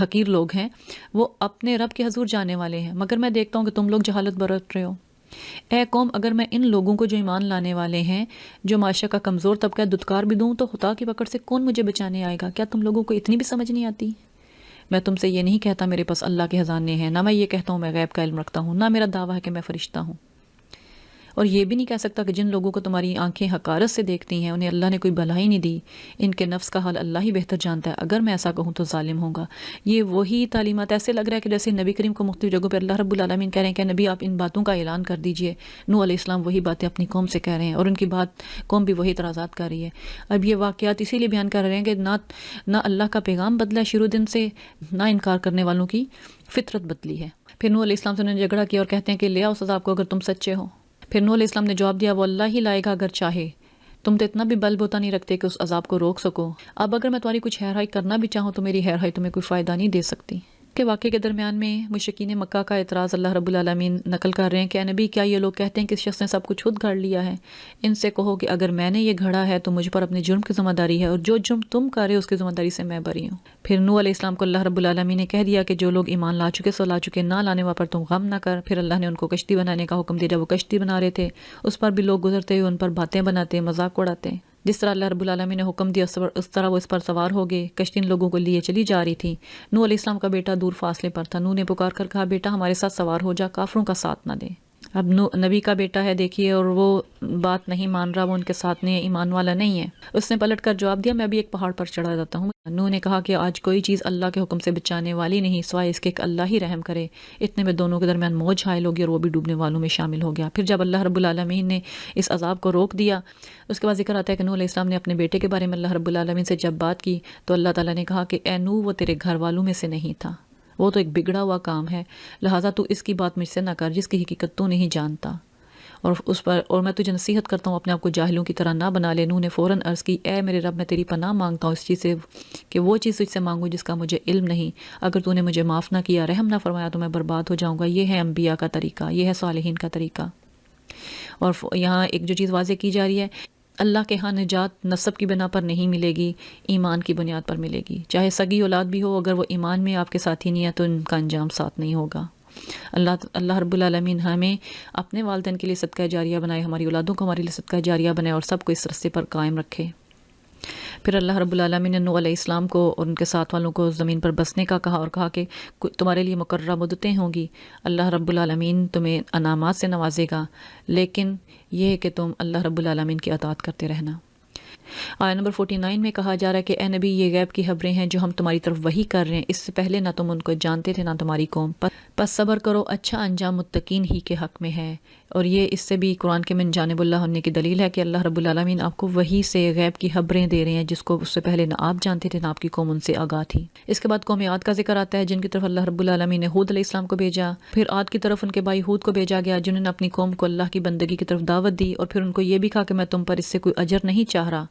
حقیر لوگ ہیں، وہ اپنے رب کے حضور جانے والے ہیں، مگر میں دیکھتا ہوں کہ تم لوگ جہالت برت رہے ہو۔ اے قوم، اگر میں ان لوگوں کو جو ایمان لانے والے ہیں، جو معاشرے کا کمزور طبقہ ہے، دھتکار بھی دوں تو خدا کی پکڑ سے کون مجھے بچانے آئے گا؟ کیا تم لوگوں کو اتنی بھی سمجھ نہیں آتی؟ میں تم سے یہ نہیں کہتا میرے پاس اللہ کے خزانے ہیں، نہ میں یہ کہتا ہوں میں غیب کا علم رکھتا ہوں، نہ میرا دعویٰ ہے کہ میں فرشتہ ہوں، اور یہ بھی نہیں کہہ سکتا کہ جن لوگوں کو تمہاری آنکھیں حقارت سے دیکھتی ہیں انہیں اللہ نے کوئی بھلائی نہیں دی، ان کے نفس کا حال اللہ ہی بہتر جانتا ہے، اگر میں ایسا کہوں تو ظالم ہوں گا۔ یہ وہی تعلیمات، ایسے لگ رہا ہے کہ جیسے نبی کریم کو مختلف جگہوں پہ اللہ رب العالمین کہہ رہے ہیں کہ نبی آپ ان باتوں کا اعلان کر دیجئے۔ نوح علیہ السلام وہی باتیں اپنی قوم سے کہہ رہے ہیں، اور ان کی بات قوم بھی وہی اعتراضات کر رہی ہے۔ اب یہ واقعات اسی لیے بیان کر رہے ہیں کہ نہ اللہ کا پیغام بدلا شروع دن سے، نہ انکار کرنے والوں کی فطرت بدلی ہے۔ پھر نوح علیہ السلام سے انہوں نے جھگڑا کیا اور کہتے ہیں کہ لے آؤ سزا کو اگر تم سچے ہو۔ پھر نوح علیہ السلام نے جواب دیا، وہ اللہ ہی لائے گا اگر چاہے، تم تو اتنا بھی بل بوتا نہیں رکھتے کہ اس عذاب کو روک سکو، اب اگر میں تمہاری کچھ ہیر ہائی کرنا بھی چاہوں تو میری ہیر ہائی تمہیں کوئی فائدہ نہیں دے سکتی۔ کے واقعے کے درمیان میں مشرکین مکہ کا اعتراض اللہ رب العالمین نقل کر رہے ہیں کہ اے نبی، کیا یہ لوگ کہتے ہیں کہ اس شخص نے سب کچھ خود گھڑ لیا ہے؟ ان سے کہو کہ اگر میں نے یہ گھڑا ہے تو مجھ پر اپنے جرم کی ذمہ داری ہے، اور جو جرم تم کر رہے ہو اس کی ذمہ داری سے میں بری ہوں۔ پھر نوح علیہ السلام کو اللہ رب العالمین نے کہہ دیا کہ جو لوگ ایمان لا چکے سو لا چکے، نہ لانے والے پر تم غم نہ کر۔ پھر اللہ نے ان کو کشتی بنانے کا حکم دیا، جب وہ کشتی بنا رہے تھے اس پر بھی لوگ گزرتے ہوئے ان پر باتیں بناتے، مذاق اڑاتے۔ جس طرح اللہ رب العالمین نے حکم دیا اس طرح وہ اس پر سوار ہو گئے۔ کشتی ان لوگوں کو لیے چلی جا رہی تھی۔ نوح علیہ السلام کا بیٹا دور فاصلے پر تھا۔ نوح نے پکار کر کہا، بیٹا ہمارے ساتھ سوار ہو جا، کافروں کا ساتھ نہ دے۔ اب نبی کا بیٹا ہے دیکھیے، اور وہ بات نہیں مان رہا، وہ ان کے ساتھ نہیں، ایمان والا نہیں ہے۔ اس نے پلٹ کر جواب دیا، میں بھی ایک پہاڑ پر چڑھا جاتا ہوں۔ نوح نے کہا کہ آج کوئی چیز اللہ کے حکم سے بچانے والی نہیں سوائے اس کے کہ اللہ ہی رحم کرے۔ اتنے میں دونوں کے درمیان موج حائل ہو گئی اور وہ بھی ڈوبنے والوں میں شامل ہو گیا۔ پھر جب اللہ رب العالمین نے اس عذاب کو روک دیا، اس کے بعد ذکر آتا ہے کہ نوح علیہ السلام نے اپنے بیٹے کے بارے میں اللہ رب العالمین سے جب بات کی تو اللہ تعالیٰ نے کہا کہ اے نوح، وہ تیرے گھر والوں میں سے نہیں تھا، وہ تو ایک بگڑا ہوا کام ہے، لہٰذا تو اس کی بات مجھ سے نہ کر جس کی حقیقت تو نہیں جانتا، اور میں تجھے نصیحت کرتا ہوں اپنے آپ کو جاہلوں کی طرح نہ بنا لے۔ نوح نے فوراً عرض کی، اے میرے رب، میں تیری پناہ مانگتا ہوں اس چیز سے کہ وہ چیز تجھ سے مانگوں جس کا مجھے علم نہیں، اگر تو نے مجھے معاف نہ کیا، رحم نہ فرمایا تو میں برباد ہو جاؤں گا۔ یہ ہے انبیاء کا طریقہ، یہ ہے صالحین کا طریقہ۔ اور یہاں ایک جو چیز واضح کی جا رہی ہے، اللہ کے ہاں نجات نسب کی بنا پر نہیں ملے گی، ایمان کی بنیاد پر ملے گی۔ چاہے سگی اولاد بھی ہو، اگر وہ ایمان میں آپ کے ساتھ ہی نہیں ہے تو ان کا انجام ساتھ نہیں ہوگا۔ اللہ رب العالمین ہمیں اپنے والدین کے لیے صدقہ جاریہ بنائے، ہماری اولادوں کو ہمارے لیے صدقہ جاریہ بنائے اور سب کو اس رستے پر قائم رکھے۔ پھر اللہ رب العالمین نے نوح علیہ السلام کو اور ان کے ساتھ والوں کو زمین پر بسنے کا کہا اور کہا کہ تمہارے لیے مقررہ مدتیں ہوں گی، اللہ رب العالمین تمہیں انعامات سے نوازے گا، لیکن یہ ہے کہ تم اللہ رب العالمین کی اطاعت کرتے رہنا۔ آیت نمبر 49 میں کہا جا رہا ہے کہ اے نبی، یہ غیب کی خبریں ہیں جو ہم تمہاری طرف وحی کر رہے ہیں، اس سے پہلے نہ تم ان کو جانتے تھے نہ تمہاری قوم، پس صبر کرو، اچھا انجام متقین ہی کے حق میں ہے۔ اور یہ اس سے بھی قرآن کے من جانب اللہ ہونے کی دلیل ہے کہ اللہ رب العالمین آپ کو وحی سے غیب کی خبریں دے رہے ہیں جس کو اس سے پہلے نہ آپ جانتے تھے نہ آپ کی قوم ان سے آگاہ تھی۔ اس کے بعد قوم عاد کا ذکر آتا ہے جن کی طرف اللہ رب العالمین نے ہود علیہ السلام کو بھیجا، پھر عاد کی طرف ان کے بھائی ہود کو بھیجا گیا جنہوں نے اپنی قوم کو اللہ کی بندگی کی طرف دعوت دی، اور پھر ان کو یہ بھی کہا کہ میں تم پر اس سے کوئی اجر نہیں چاہ رہا،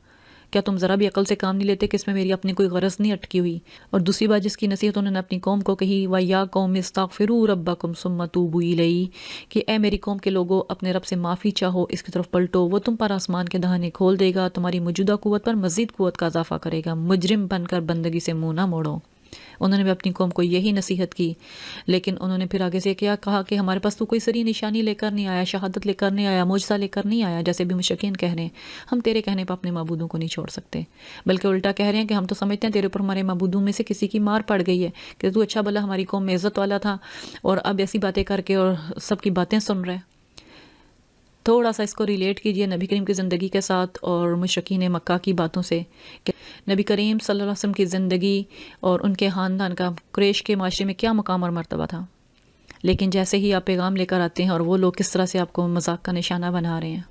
کیا تم ذرا بھی عقل سے کام نہیں لیتے کہ اس میں میری اپنی کوئی غرض نہیں اٹکی ہوئی۔ اور دوسری بات جس کی نصیحت انہوں نے اپنی قوم کو کہی، وَيَا قَوْمِ اسْتَغْفِرُوا رَبَّكُمْ ثُمَّ تُوبُوا إِلَيْهِ، کہ اے میری قوم کے لوگوں، اپنے رب سے معافی چاہو، اس کی طرف پلٹو، وہ تم پر آسمان کے دہانے کھول دے گا، تمہاری موجودہ قوت پر مزید قوت کا اضافہ کرے گا، مجرم بن کر بندگی سے منہ نہ موڑو۔ انہوں نے بھی اپنی قوم کو یہی نصیحت کی، لیکن انہوں نے پھر آگے سے کیا کہا کہ ہمارے پاس تو کوئی سری نشانی لے کر نہیں آیا، شہادت لے کر نہیں آیا، معجزہ لے کر نہیں آیا، جیسے بھی مشرکین کہہ رہے ہیں ہم تیرے کہنے پر اپنے معبودوں کو نہیں چھوڑ سکتے، بلکہ الٹا کہہ رہے ہیں کہ ہم تو سمجھتے ہیں تیرے اوپر ہمارے معبودوں میں سے کسی کی مار پڑ گئی ہے کہ تو اچھا بھلا ہماری قوم میں عزت والا تھا اور اب ایسی باتیں کر کے اور سب کی باتیں سن رہے۔ تھوڑا سا اس کو ریلیٹ کیجئے نبی کریم کی زندگی کے ساتھ اور مشرکین مکہ کی باتوں سے کہ نبی کریم صلی اللہ علیہ وسلم کی زندگی اور ان کے خاندان کا قریش کے معاشرے میں کیا مقام اور مرتبہ تھا، لیکن جیسے ہی آپ پیغام لے کر آتے ہیں اور وہ لوگ کس طرح سے آپ کو مذاق کا نشانہ بنا رہے ہیں۔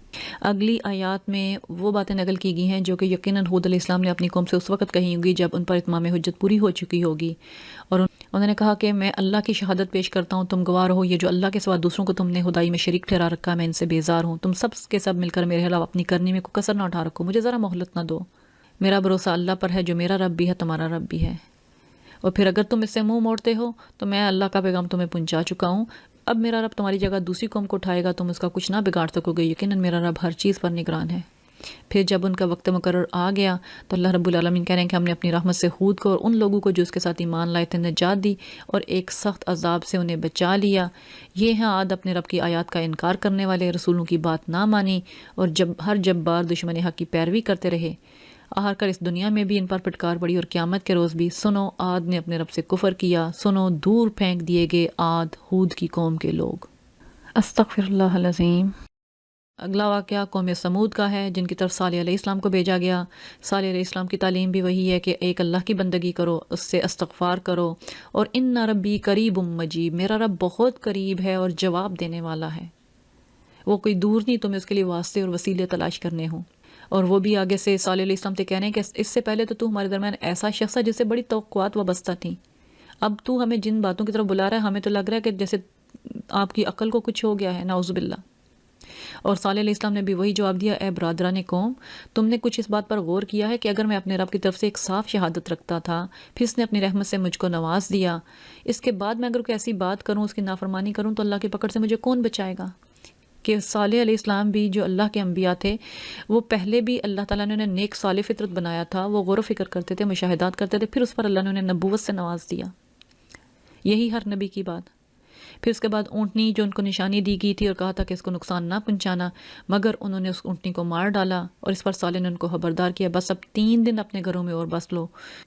اگلی آیات میں وہ باتیں نقل کی گئی ہیں جو کہ یقیناً ہود علیہ السلام نے اپنی قوم سے اس وقت کہی ہوں گی جب ان پر اتمام حجت پوری ہو چکی ہوگی، اور انہوں نے کہا کہ میں اللہ کی شہادت پیش کرتا ہوں، تم گواہ رہو، یہ جو اللہ کے سوا دوسروں کو تم نے خدائی میں شریک ٹھہرا رکھا، میں ان سے بیزار ہوں، تم سب کے سب مل کر میرے خلاف اپنی کرنی میں کوئی کسر نہ اٹھا رکھو، مجھے ذرا مہلت نہ دو، میرا بھروسہ اللہ پر ہے جو میرا رب بھی ہے تمہارا رب بھی ہے، اور پھر اگر تم اس سے منہ موڑتے ہو تو میں اللہ کا پیغام تمہیں پہنچا چکا ہوں، اب میرا رب تمہاری جگہ دوسری قوم کو اٹھائے گا، تم اس کا کچھ نہ بگاڑ سکو گے، یقیناً میرا رب ہر چیز پر نگران ہے۔ پھر جب ان کا وقت مقرر آ گیا تو اللہ رب العالمین کہہ رہے ہیں کہ ہم نے اپنی رحمت سے ہود کو اور ان لوگوں کو جو اس کے ساتھ ایمان لائے تھے نجات دی اور ایک سخت عذاب سے انہیں بچا لیا۔ یہ ہیں عاد، اپنے رب کی آیات کا انکار کرنے والے، رسولوں کی بات نہ مانی اور ہر جبار دشمن حق کی پیروی کرتے رہے، آخر کر اس دنیا میں بھی ان پر پھٹکار پڑی اور قیامت کے روز بھی۔ سنو، عاد نے اپنے رب سے کفر کیا، سنو، دور پھینک دیے گئے عاد، ہود کی قوم کے لوگ۔ استغفر اللہ العظیم۔ اگلا واقعہ قوم سمود کا ہے جن کی طرف صالح علیہ السلام کو بھیجا گیا۔ صالح علیہ السلام کی تعلیم بھی وہی ہے کہ ایک اللہ کی بندگی کرو، اس سے استغفار کرو، اور ان ربی قریب مجیب، میرا رب بہت قریب ہے اور جواب دینے والا ہے، وہ کوئی دور نہیں، تمہیں اس کے لیے واسطے اور وسیلے تلاش کرنے ہوں۔ اور وہ بھی آگے سے صالح علیہ السلام سے کہہ رہے ہیں کہ اس سے پہلے تو ہمارے درمیان ایسا شخص ہے جس سے بڑی توقعات وابستہ تھیں، اب تو ہمیں جن باتوں کی طرف بلا رہا ہے ہمیں تو لگ رہا ہے کہ جیسے آپ کی عقل کو کچھ ہو گیا ہے، نعوذ باللہ۔ اور صالح علیہ السلام نے بھی وہی جواب دیا، اے برادران قوم، تم نے کچھ اس بات پر غور کیا ہے کہ اگر میں اپنے رب کی طرف سے ایک صاف شہادت رکھتا تھا، پھر اس نے اپنی رحمت سے مجھ کو نواز دیا، اس کے بعد میں اگر کوئی ایسی بات کروں، اس کی نافرمانی کروں تو اللہ کی پکڑ سے مجھے کون بچائے گا؟ کہ صالح علیہ السلام بھی جو اللہ کے انبیاء تھے، وہ پہلے بھی اللہ تعالیٰ نے انہیں نیک صالح فطرت بنایا تھا، وہ غور و فکر کرتے تھے، مشاہدات کرتے تھے، پھر اس پر اللہ نے انہیں نبوت سے نواز دیا۔ یہی ہر نبی کی بات۔ پھر اس کے بعد اونٹنی جو ان کو نشانی دی گئی تھی اور کہا تھا کہ اس کو نقصان نہ پہنچانا، مگر انہوں نے اس اونٹنی کو مار ڈالا اور اس پر صالح نے ان کو خبردار کیا بس اب 3 دن اپنے گھروں میں اور بس لو،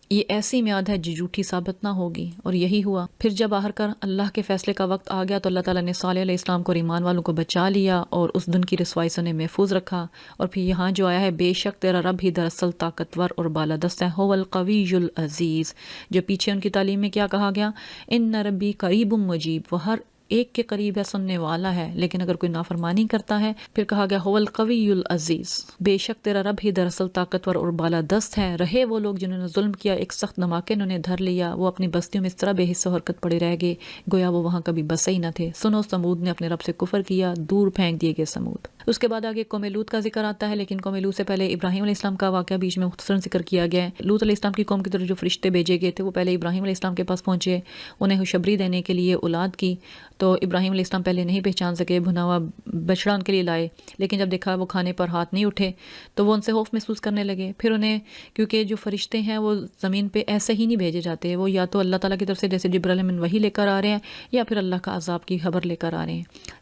یہ ایسی میعاد ہے جو جھوٹی ثابت نہ ہوگی، اور یہی ہوا۔ پھر جب آخر کر اللہ کے فیصلے کا وقت آ گیا تو اللہ تعالیٰ نے صالح علیہ السلام کو اور ایمان والوں کو بچا لیا اور اس دن کی رسوائی سے انہیں محفوظ رکھا۔ اور پھر یہاں جو آیا ہے بے شک تیرا رب ہی دراصل طاقتور اور بالادست ہے، هو القوی العزیز، جو پیچھے ان کی تعلیم میں کیا کہا گیا، ان ربی قریب مجیب، وہ ہر ایک کے قریب ہے، سننے والا ہے، لیکن اگر کوئی نافرمانی کرتا ہے پھر کہا گیا هو القوی العزیز، بے شک تیرا رب ہی دراصل طاقتور اور بالادست ہے۔ رہے وہ لوگ جنہوں نے ظلم کیا، ایک سخت دھماکے انہوں نے دھر لیا، وہ اپنی بستیوں میں اس طرح بے حص و حرکت پڑے رہ گئے گویا وہ وہاں کبھی بسے ہی نہ تھے۔ سنو سمود نے اپنے رب سے کفر کیا، دور پھینک دیے گئے سمود۔ اس کے بعد آگے قوم لوط کا ذکر آتا ہے، لیکن قوم لوط سے پہلے ابراہیم علیہ السلام کا واقعہ بیچ میں مختصراً ذکر کیا گیا ہے۔ لوط علیہ السلام کی قوم کی طرف جو فرشتے بھیجے گئے تھے وہ پہلے ابراہیم علیہ السلام کے پاس پہنچے، انہیں خوشخبری دینے کے لیے اولاد کی، تو ابراہیم علیہ السلام پہلے نہیں پہچان سکے، بھنا ہوا بچڑا ان کے لیے لائے، لیکن جب دیکھا وہ کھانے پر ہاتھ نہیں اٹھے تو وہ ان سے خوف محسوس کرنے لگے۔ پھر انہیں، کیونکہ جو فرشتے ہیں وہ زمین پہ ایسے ہی نہیں بھیجے جاتے، وہ یا تو اللہ تعالیٰ کی طرف سے جیسے جبرائیل امین وحی لے کر آ رہے ہیں یا پھر اللہ کا عذاب کی خبر لے کر آ رہے ہیں۔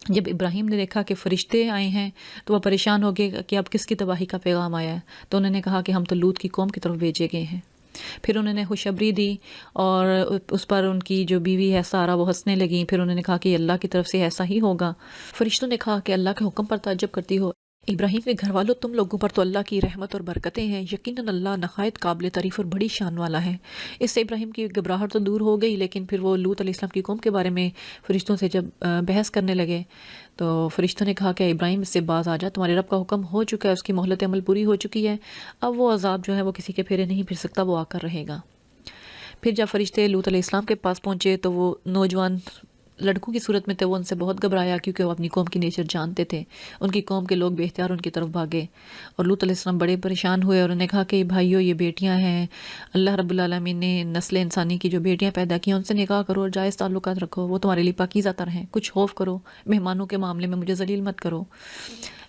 جب ابراہیم نے دیکھا کہ فرشتے آئے ہیں تو وہ پریشان ہو گئے کہ اب کس کی تباہی کا پیغام آیا ہے، تو انہوں نے کہا کہ ہم تو لوط کی قوم کی طرف بھیجے گئے ہیں۔ پھر انہوں نے خوشخبری دی اور اس پر ان کی جو بیوی ہے سارہ وہ ہنسنے لگیں، پھر انہوں نے کہا کہ اللہ کی طرف سے ایسا ہی ہوگا۔ فرشتوں نے کہا کہ اللہ کے حکم پر تعجب کرتی ہو ابراہیم کے گھر والوں، تم لوگوں پر تو اللہ کی رحمت اور برکتیں ہیں، یقیناً اللہ نہایت قابل تعریف اور بڑی شان والا ہے۔ اس سے ابراہیم کی گھبراہٹ تو دور ہو گئی، لیکن پھر وہ لوط علیہ السلام کی قوم کے بارے میں فرشتوں سے جب بحث کرنے لگے تو فرشتوں نے کہا کہ ابراہیم اس سے باز آ جا، تمہارے رب کا حکم ہو چکا ہے، اس کی مہلت عمل پوری ہو چکی ہے، اب وہ عذاب جو ہے وہ کسی کے پھیرے نہیں پھر سکتا، وہ آ کر رہے گا۔ پھر جب فرشتے لوط علیہ السلام کے پاس پہنچے تو وہ نوجوان لڑکوں کی صورت میں تھے، وہ ان سے بہت گھبرایا کیونکہ وہ اپنی قوم کی نیچر جانتے تھے۔ ان کی قوم کے لوگ بے اختیار ان کی طرف بھاگے اور لوط علیہ السلام بڑے پریشان ہوئے اور انہوں نے کہا کہ بھائیو یہ بیٹیاں ہیں، اللہ رب العالمین نے نسل انسانی کی جو بیٹیاں پیدا کی ہیں ان سے نکاح کرو اور جائز تعلقات رکھو، وہ تمہارے لیے پاکیزہ تر ہیں، کچھ خوف کرو، مہمانوں کے معاملے میں مجھے ذلیل مت کرو۔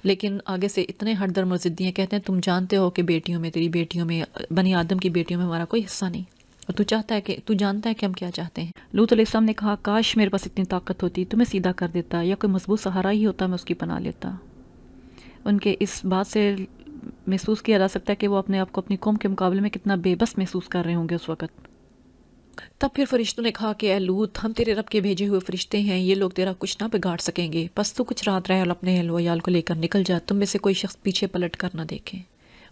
لیکن آگے سے اتنے ہٹ در مرضدی ہیں، کہتے ہیں تم جانتے ہو کہ بیٹیوں میں، تیری بیٹیوں میں، بنی آدم کی بیٹیوں میں ہمارا کوئی حصہ نہیں، اور تو جانتا ہے کہ ہم کیا چاہتے ہیں۔ لوط علیہ السلام نے کہا کاش میرے پاس اتنی طاقت ہوتی، تمہیں سیدھا کر دیتا، یا کوئی مضبوط سہارا ہی ہوتا میں اس کی پناہ لیتا۔ ان کے اس بات سے محسوس کیا جا سکتا ہے کہ وہ اپنے آپ کو اپنی قوم کے مقابلے میں کتنا بے بس محسوس کر رہے ہوں گے اس وقت۔ تب پھر فرشتوں نے کہا کہ اے لوط، ہم تیرے رب کے بھیجے ہوئے فرشتے ہیں، یہ لوگ تیرا کچھ نہ بگاڑ سکیں گے، بس تو کچھ رات رہ اور اپنے اہل و عیال کو لے کر نکل جا، تم میں سے کوئی شخص پیچھے پلٹ کر نہ دیکھے۔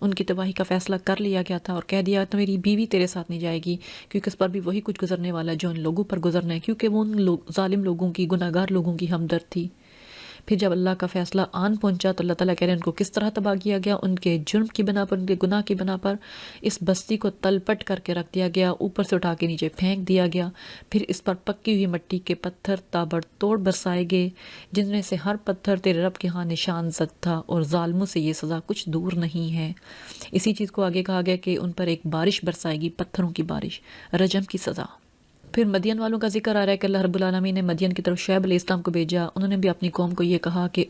ان کی تباہی کا فیصلہ کر لیا گیا تھا اور کہہ دیا تو میری بیوی تیرے ساتھ نہیں جائے گی، کیونکہ اس پر بھی وہی کچھ گزرنے والا جو ان لوگوں پر گزرنا ہے، کیونکہ وہ ان ظالم لوگوں کی، گناہ گار لوگوں کی ہمدرد تھی۔ پھر جب اللہ کا فیصلہ آن پہنچا تو اللہ تعالیٰ کہہ رہے ہیں ان کو کس طرح تباہ کیا گیا، ان کے جرم کی بنا پر، ان کے گناہ کی بنا پر اس بستی کو تل پٹ کر کے رکھ دیا گیا، اوپر سے اٹھا کے نیچے پھینک دیا گیا، پھر اس پر پکی ہوئی مٹی کے پتھر تابڑ توڑ برسائے گئے، جن میں سے ہر پتھر تیرے رب کے ہاں نشان زد تھا، اور ظالموں سے یہ سزا کچھ دور نہیں ہے۔ اسی چیز کو آگے کہا گیا کہ ان پر ایک بارش برسائے گی، پتھروں کی بارش، رجم کی سزا۔ پھر مدین والوں کا ذکر آ رہا ہے کہ اللہ رب العالمین نے مدین کی طرف شعیب علیہ السلام کو بھیجا، انہوں نے بھی اپنی قوم کو یہ کہا کہ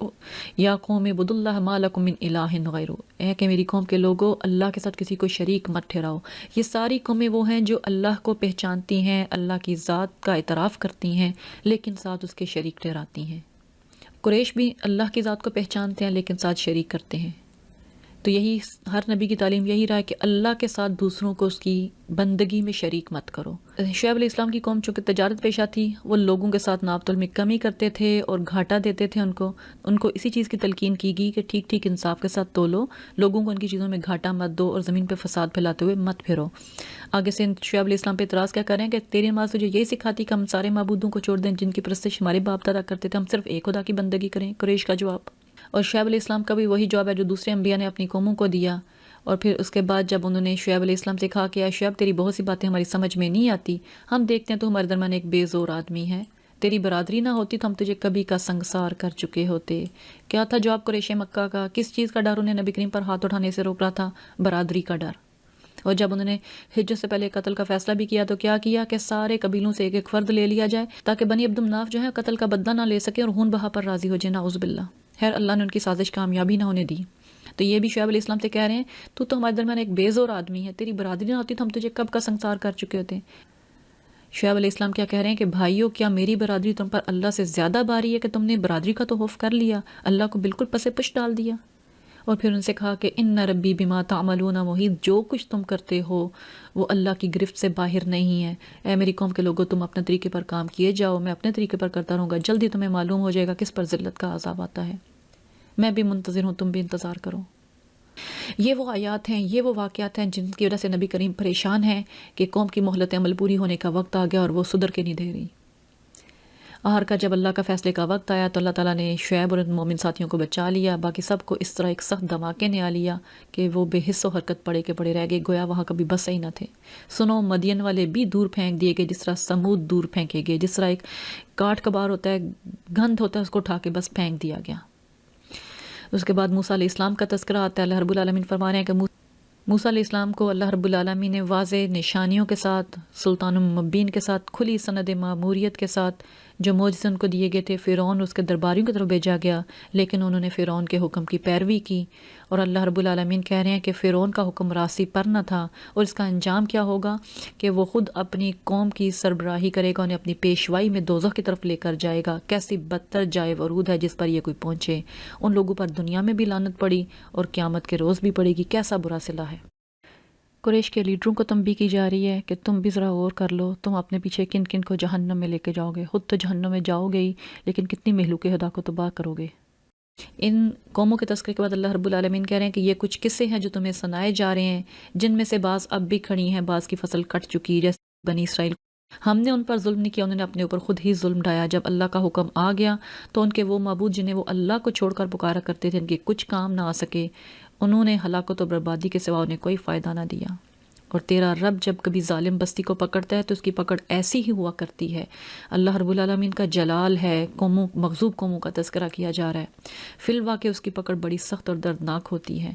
یا قوم اعبدوا اللہ ما لکم من الہ غیرہ، اے کہ میری قوم کے لوگوں اللہ کے ساتھ کسی کو شریک مت ٹھہراؤ۔ یہ ساری قومیں وہ ہیں جو اللہ کو پہچانتی ہیں، اللہ کی ذات کا اعتراف کرتی ہیں، لیکن ساتھ اس کے شریک ٹھہراتی ہیں۔ قریش بھی اللہ کی ذات کو پہچانتے ہیں لیکن ساتھ شریک کرتے ہیں۔ تو یہی ہر نبی کی تعلیم یہی رہا ہے کہ اللہ کے ساتھ دوسروں کو اس کی بندگی میں شریک مت کرو۔ شعیب علیہ السلام کی قوم چونکہ تجارت پیشہ تھی، وہ لوگوں کے ساتھ ناپ تول میں کمی کرتے تھے اور گھاٹا دیتے تھے، ان کو اسی چیز کی تلقین کی گئی کہ ٹھیک ٹھیک انصاف کے ساتھ تولو، لوگوں کو ان کی چیزوں میں گھاٹا مت دو اور زمین پہ فساد پھیلاتے ہوئے مت پھرو۔ آگے سے شعیب علیہ السلام پہ اعتراض کیا کر رہے ہیں کہ تیری نماز تجھے یہی سکھاتی کہ ہم سارے معبودوں کو چھوڑ دیں جن کی پرستش ہمارے باپ دادا کرتے تھے، ہم صرف ایک خدا کی بندگی کریں؟ قریش کا جواب، اور شعیب علیہ السلام کا بھی وہی جواب ہے جو دوسرے انبیاء نے اپنی قوموں کو دیا۔ اور پھر اس کے بعد جب انہوں نے شعیب علیہ السلام سے کہا کہ اے شعیب تیری بہت سی باتیں ہماری سمجھ میں نہیں آتی، ہم دیکھتے ہیں تو ہمارے درمیان ایک بے زور آدمی ہے، تیری برادری نہ ہوتی تو ہم تجھے کبھی کا سنگسار کر چکے ہوتے۔ کیا تھا جواب قریش مکہ کا؟ کس چیز کا ڈر انہیں نبی کریم پر ہاتھ اٹھانے سے روک رہا تھا؟ برادری کا ڈر۔ اور جب انہوں نے ہجرت سے پہلے قتل کا فیصلہ بھی کیا تو کیا کیا کہ سارے قبیلوں سے ایک ایک فرد لے لیا جائے تاکہ بنی عبد مناف جو ہے قتل کا بدلہ نہ لے سکے اور خون بہا پر راضی ہو جائے، نعوذ باللہ۔ خیر اللہ نے ان کی سازش کامیابی نہ ہونے دی۔ تو یہ بھی شعیب علیہ السلام سے کہہ رہے ہیں تو ہمارے درمیان ایک بے زور آدمی ہے، تیری برادری نہ ہوتی تو ہم تجھے کب کا سنسار کر چکے ہوتے۔ شعیب علیہ السلام کیا کہہ رہے ہیں کہ بھائیو، کیا میری برادری تم پر اللہ سے زیادہ باری ہے کہ تم نے برادری کا تو خوف کر لیا، اللہ کو بالکل پس پش ڈال دیا؟ اور پھر ان سے کہا کہ ان ربی بما تعملون محیط، جو کچھ تم کرتے ہو وہ اللہ کی گرفت سے باہر نہیں ہے۔ اے میری قوم کے لوگوں، تم اپنے طریقے پر کام کیے جاؤ، میں اپنے طریقے پر کرتا رہوں گا، جلدی تمہیں معلوم ہو جائے گا کس پر ذلت کا عذاب آتا ہے۔ میں بھی منتظر ہوں، تم بھی انتظار کرو۔ یہ وہ آیات ہیں، یہ وہ واقعات ہیں جن کی وجہ سے نبی کریم پریشان ہیں کہ قوم کی مہلت عمل پوری ہونے کا وقت آ گیا اور وہ سدھر کے نہیں دے رہی۔ آخر کا جب اللہ کا فیصلے کا وقت آیا تو اللہ تعالیٰ نے شعیب اور مومن ساتھیوں کو بچا لیا، باقی سب کو اس طرح ایک سخت دھماکے نے آ لیا کہ وہ بے حس و حرکت پڑے کے پڑے رہ گئے، گویا وہاں کبھی بس ہی نہ تھے۔ سنو، مدین والے بھی دور پھینک دیے گئے جس طرح سمود دور پھینکے گئے، جس طرح ایک کاٹ کبار ہوتا ہے، گند ہوتا ہے، اس کو اٹھا کے بس پھینک دیا گیا۔ اس کے بعد موسیٰ علیہ السلام کا تذکرہ آتا ہے۔ اللہ رب العالمین فرما رہے ہیں کہ موسیٰ علیہ السلام کو اللہ رب العالمین نے واضح نشانیوں کے ساتھ، سلطان مبین کے ساتھ، کھلی سند ماموریت کے ساتھ جو معجزے ان کو دیے گئے تھے، فرعون اس کے درباریوں کی طرف بھیجا گیا، لیکن انہوں نے فرعون کے حکم کی پیروی کی، اور اللہ رب العالمین کہہ رہے ہیں کہ فرعون کا حکم راسی پر نہ تھا، اور اس کا انجام کیا ہوگا کہ وہ خود اپنی قوم کی سربراہی کرے گا، انہیں اپنی پیشوائی میں دوزخ کی طرف لے کر جائے گا۔ کیسی بدتر جائے ورود ہے جس پر یہ کوئی پہنچے۔ ان لوگوں پر دنیا میں بھی لعنت پڑی اور قیامت کے روز بھی پڑے گی۔ کیسا برا صلہ ہے۔ قریش کے لیڈروں کو تنبیہ کی جا رہی ہے کہ تم بھی ذرا غور کر لو، تم اپنے پیچھے کن کن کو جہنم میں لے کے جاؤ گے، خود تو جہنم میں جاؤ گے ہی، لیکن کتنی مہلوک ہدا کو تباہ کرو گے۔ ان قوموں کے تذکرے کے بعد اللہ رب العالمین کہہ رہے ہیں کہ یہ کچھ قصے ہیں جو تمہیں سنائے جا رہے ہیں، جن میں سے بعض اب بھی کھڑی ہیں، بعض کی فصل کٹ چکی، جیسے بنی اسرائیل۔ ہم نے ان پر ظلم نہیں کیا، انہوں نے اپنے اوپر خود ہی ظلم ڈھایا۔ جب اللہ کا حکم آ گیا تو ان کے وہ معبود جنہیں وہ اللہ کو چھوڑ کر پکارا کرتے تھے، ان کے کچھ کام نہ آ سکے، انہوں نے ہلاکت و بربادی کے سوا انہیں کوئی فائدہ نہ دیا۔ اور تیرا رب جب کبھی ظالم بستی کو پکڑتا ہے تو اس کی پکڑ ایسی ہی ہوا کرتی ہے۔ اللہ رب العالمین کا جلال ہے، قوموں، مغضوب قوموں کا تذکرہ کیا جا رہا ہے۔ فی الواقع اس کی پکڑ بڑی سخت اور دردناک ہوتی ہے۔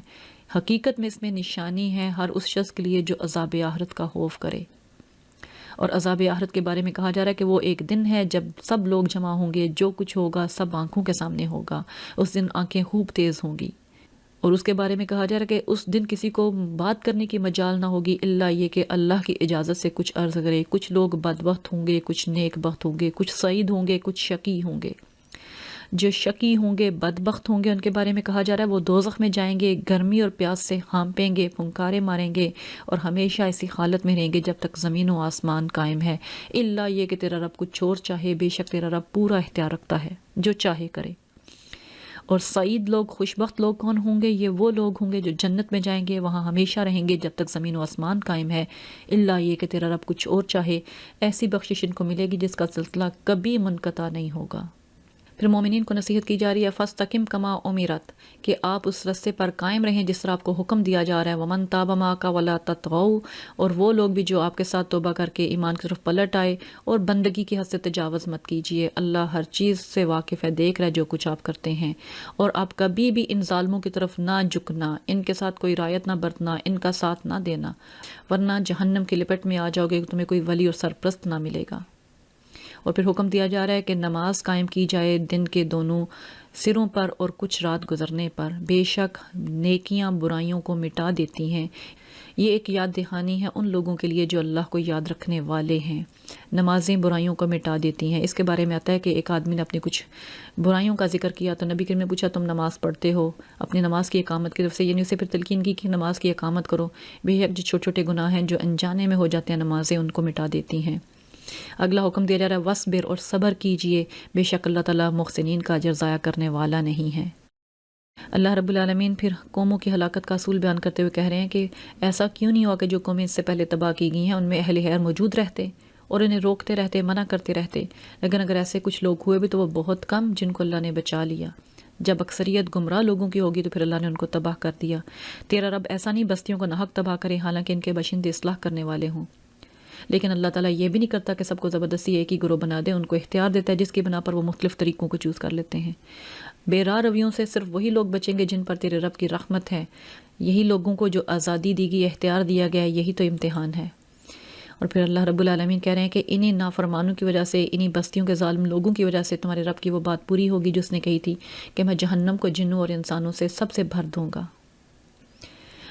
حقیقت میں اس میں نشانی ہے ہر اس شخص کے لیے جو عذاب آخرت کا خوف کرے۔ اور عذاب آخرت کے بارے میں کہا جا رہا ہے کہ وہ ایک دن ہے جب سب لوگ جمع ہوں گے، جو کچھ ہوگا سب آنکھوں کے سامنے ہوگا۔ اس دن آنکھیں خوب تیز ہوں گی، اور اس کے بارے میں کہا جا رہا ہے کہ اس دن کسی کو بات کرنے کی مجال نہ ہوگی الا یہ کہ اللہ کی اجازت سے کچھ عرض کرے۔ کچھ لوگ بدبخت ہوں گے، کچھ نیک بخت ہوں گے، کچھ سعید ہوں گے، کچھ شقی ہوں گے۔ جو شقی ہوں گے، بدبخت ہوں گے، ان کے بارے میں کہا جا رہا ہے وہ دوزخ میں جائیں گے، گرمی اور پیاس سے ہانپیں گے، پھنکارے ماریں گے، اور ہمیشہ ایسی حالت میں رہیں گے جب تک زمین و آسمان قائم ہے، الا یہ کہ تیرا رب کچھ اور چاہے، بے شک تیرا رب پورا اختیار رکھتا ہے، جو چاہے کرے۔ اور سعید لوگ، خوشبخت لوگ کون ہوں گے؟ یہ وہ لوگ ہوں گے جو جنت میں جائیں گے، وہاں ہمیشہ رہیں گے جب تک زمین و آسمان قائم ہے، الا یہ کہ تیرا رب کچھ اور چاہے۔ ایسی بخشش ان کو ملے گی جس کا سلسلہ کبھی منقطع نہیں ہوگا۔ پھر مومنین کو نصیحت کی جا رہی ہے فاستقم کما امرت، کہ آپ اس رستے پر قائم رہیں جس طرح آپ کو حکم دیا جا رہا ہے۔ ومن تاب معک ولا تطغوا، اور وہ لوگ بھی جو آپ کے ساتھ توبہ کر کے ایمان کی طرف پلٹ آئے، اور بندگی کی حد سے تجاوز مت کیجیے۔ اللہ ہر چیز سے واقف ہے، دیکھ رہا ہے جو کچھ آپ کرتے ہیں، اور آپ کبھی بھی ان ظالموں کی طرف نہ جھکنا، ان کے ساتھ کوئی رعایت نہ برتنا، ان کا ساتھ نہ دینا، ورنہ جہنم کی لپٹ میں آ جاؤ گے، تمہیں کوئی ولی اور سرپرست نہ ملے گا۔ اور پھر حکم دیا جا رہا ہے کہ نماز قائم کی جائے دن کے دونوں سروں پر اور کچھ رات گزرنے پر، بے شک نیکیاں برائیوں کو مٹا دیتی ہیں۔ یہ ایک یاد دہانی ہے ان لوگوں کے لیے جو اللہ کو یاد رکھنے والے ہیں۔ نمازیں برائیوں کو مٹا دیتی ہیں۔ اس کے بارے میں آتا ہے کہ ایک آدمی نے اپنی کچھ برائیوں کا ذکر کیا تو نبی کریم نے پوچھا تم نماز پڑھتے ہو؟ اپنی نماز کی اقامت کی طرف سے، یعنی اسے پھر تلقین کی کہ نماز کی اقامت کرو۔ بے شک جو چھوٹے چھوٹے گناہ ہیں جو انجانے میں ہو جاتے ہیں، نمازیں ان کو مٹا دیتی ہیں۔ اگلا حکم دیا جا رہا ہے وصبر، اور صبر کیجئے، بے شک اللہ تعالیٰ محسنین کا اجر ضائع کرنے والا نہیں ہے۔ اللہ رب العالمین پھر قوموں کی ہلاکت کا اصول بیان کرتے ہوئے کہہ رہے ہیں کہ ایسا کیوں نہیں ہوا کہ جو قومیں اس سے پہلے تباہ کی گئی ہیں ان میں اہل خیر موجود رہتے اور انہیں روکتے رہتے، منع کرتے رہتے، لیکن اگر ایسے کچھ لوگ ہوئے بھی تو وہ بہت کم جن کو اللہ نے بچا لیا۔ جب اکثریت گمراہ لوگوں کی ہوگی تو پھر اللہ نے ان کو تباہ کر دیا۔ تیرا رب ایسا نہیں بستیوں کو ناحق تباہ کرے حالانکہ ان کے باشندے اصلاح کرنے والے ہوں، لیکن اللہ تعالیٰ یہ بھی نہیں کرتا کہ سب کو زبردستی ایک ہی گروہ بنا دے، ان کو اختیار دیتا ہے جس کی بنا پر وہ مختلف طریقوں کو چوز کر لیتے ہیں۔ بے راہ رویوں سے صرف وہی لوگ بچیں گے جن پر تیرے رب کی رحمت ہے، یہی لوگوں کو جو آزادی دی گئی، اختیار دیا گیا ہے، یہی تو امتحان ہے۔ اور پھر اللہ رب العالمین کہہ رہے ہیں کہ انہی نافرمانوں کی وجہ سے، انہی بستیوں کے ظالم لوگوں کی وجہ سے تمہارے رب کی وہ بات پوری ہوگی جو اس نے کہی تھی کہ میں جہنم کو جنوں اور انسانوں سے سب سے بھر دوں گا۔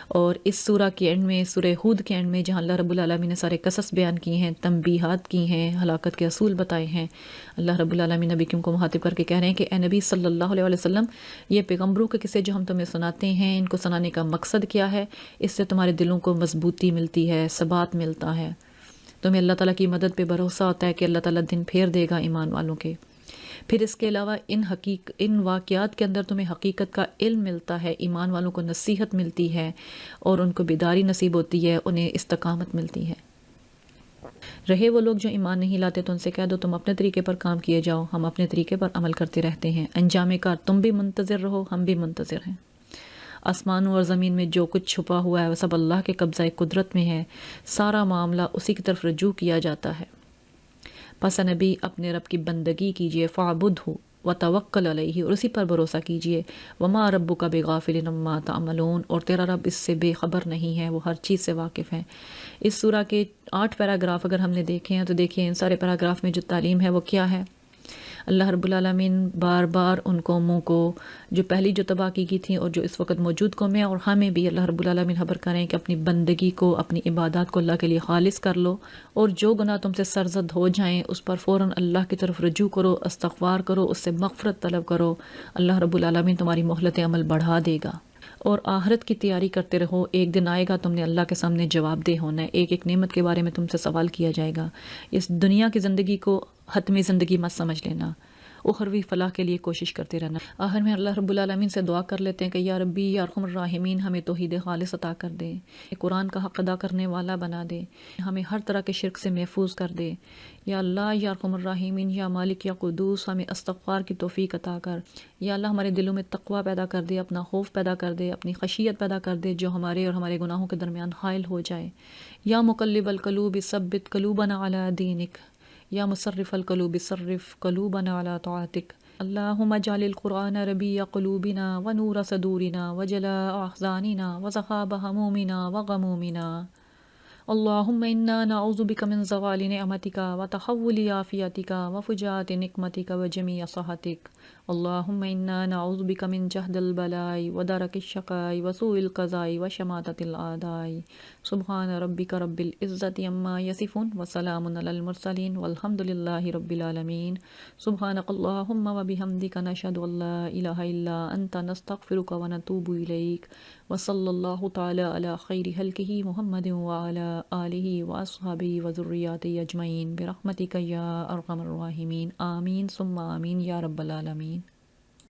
اور اس سورہ کے اینڈ میں، سورہ ہود کے اینڈ میں، جہاں اللہ رب العالمین نے سارے قصص بیان کیے ہیں، تنبیہات کی ہیں، ہلاکت کے اصول بتائے ہیں، اللہ رب العالمین نبی کو مخاطب کر کے کہہ رہے ہیں کہ اے نبی صلی اللہ علیہ وسلم، یہ پیغمبروں کے قصے جو ہم تمہیں سناتے ہیں، ان کو سنانے کا مقصد کیا ہے؟ اس سے تمہارے دلوں کو مضبوطی ملتی ہے، ثبات ملتا ہے، تمہیں اللہ تعالیٰ کی مدد پہ بھروسہ ہوتا ہے کہ اللہ تعالیٰ دن پھیر دے گا ایمان والوں کے۔ پھر اس کے علاوہ ان واقعات کے اندر تمہیں حقیقت کا علم ملتا ہے، ایمان والوں کو نصیحت ملتی ہے اور ان کو بیداری نصیب ہوتی ہے، انہیں استقامت ملتی ہے۔ رہے وہ لوگ جو ایمان نہیں لاتے تو ان سے کہہ دو تم اپنے طریقے پر کام کیے جاؤ، ہم اپنے طریقے پر عمل کرتے رہتے ہیں، انجام کار تم بھی منتظر رہو، ہم بھی منتظر ہیں۔ آسمانوں اور زمین میں جو کچھ چھپا ہوا ہے وہ سب اللہ کے قبضہ قدرت میں ہے، سارا معاملہ اسی کی طرف رجوع کیا جاتا ہے۔ پس نبی اپنے رب کی بندگی کیجئے، فاعبدہ وتوکل علیہ، اور اسی پر بھروسہ کیجئے، وما ربک بغافل عما تعملون، اور تیرا رب اس سے بے خبر نہیں ہے، وہ ہر چیز سے واقف ہے۔ اس سورہ کے 8 پیراگراف اگر ہم نے دیکھے ہیں تو دیکھیں ان سارے پیراگراف میں جو تعلیم ہے وہ کیا ہے؟ اللہ رب العالمین بار بار ان قوموں کو جو پہلی جو تباہ کی گئی تھیں اور جو اس وقت موجود قومیں، اور ہمیں بھی اللہ رب العالمین خبر کریں کہ اپنی بندگی کو، اپنی عبادات کو اللہ کے لیے خالص کر لو، اور جو گناہ تم سے سرزد ہو جائیں اس پر فوراً اللہ کی طرف رجوع کرو، استغفار کرو، اس سے مغفرت طلب کرو، اللہ رب العالمین تمہاری مہلت عمل بڑھا دے گا۔ اور آخرت کی تیاری کرتے رہو، ایک دن آئے گا تم نے اللہ کے سامنے جواب دہ ہونا ہے، ایک ایک نعمت کے بارے میں تم سے سوال کیا جائے گا۔ اس دنیا کی زندگی کو حتمی زندگی مت سمجھ لینا، اخروی فلاح کے لیے کوشش کرتے رہنا۔ آخر میں اللہ رب العالمین سے دعا کر لیتے ہیں کہ یا ربی یا ارحم الراحمین، ہمیں توحید خالص عطا کر دے، قرآن کا حق ادا کرنے والا بنا دے، ہمیں ہر طرح کے شرک سے محفوظ کر دے۔ یا اللہ یا ارحم الراحمین، یا مالک یا قدوس، ہمیں استغفار کی توفیق عطا کر۔ یا اللہ ہمارے دلوں میں تقوی پیدا کر دے، اپنا خوف پیدا کر دے، اپنی خشیت پیدا کر دے جو ہمارے اور ہمارے گناہوں کے درمیان حائل ہو جائے۔ یا مقلب القلوب ثبت قلوبنا علی دینک، یا مصرف القلوب صرف قلوبنا علی طاعتک۔ اللہم اجعل القرآن ربیع قلوبنا ونور صدورنا وجلاء احزاننا وذہاب ہمومنا وغمومنا۔ اللہم انا نعوذ بک من زوال نعمتک وتحول عافیتک وفجاءت نقمتک وجمیع سخطک۔ اللہم انا نعوذ بک من جہد البلاء ودرک الشقاء وسوء القضاء وشماتۃ الاعداء۔ سبحان ربک رب العزۃ عما یصفون وسلام علی المرسلین والحمد للہ رب العالمین۔ سبحانک اللہم وبحمدک، نشہد ان لا الہ الا انت، نستغفرک ونتوب الیک۔ وصلی اللہ تعالی علی خیر خلقہ محمد وعلی آلہ واصحابہ وذریاتہ اجمعین برحمتک یا ارحم الراحمین، آمین ثم آمین یا رب العالمین۔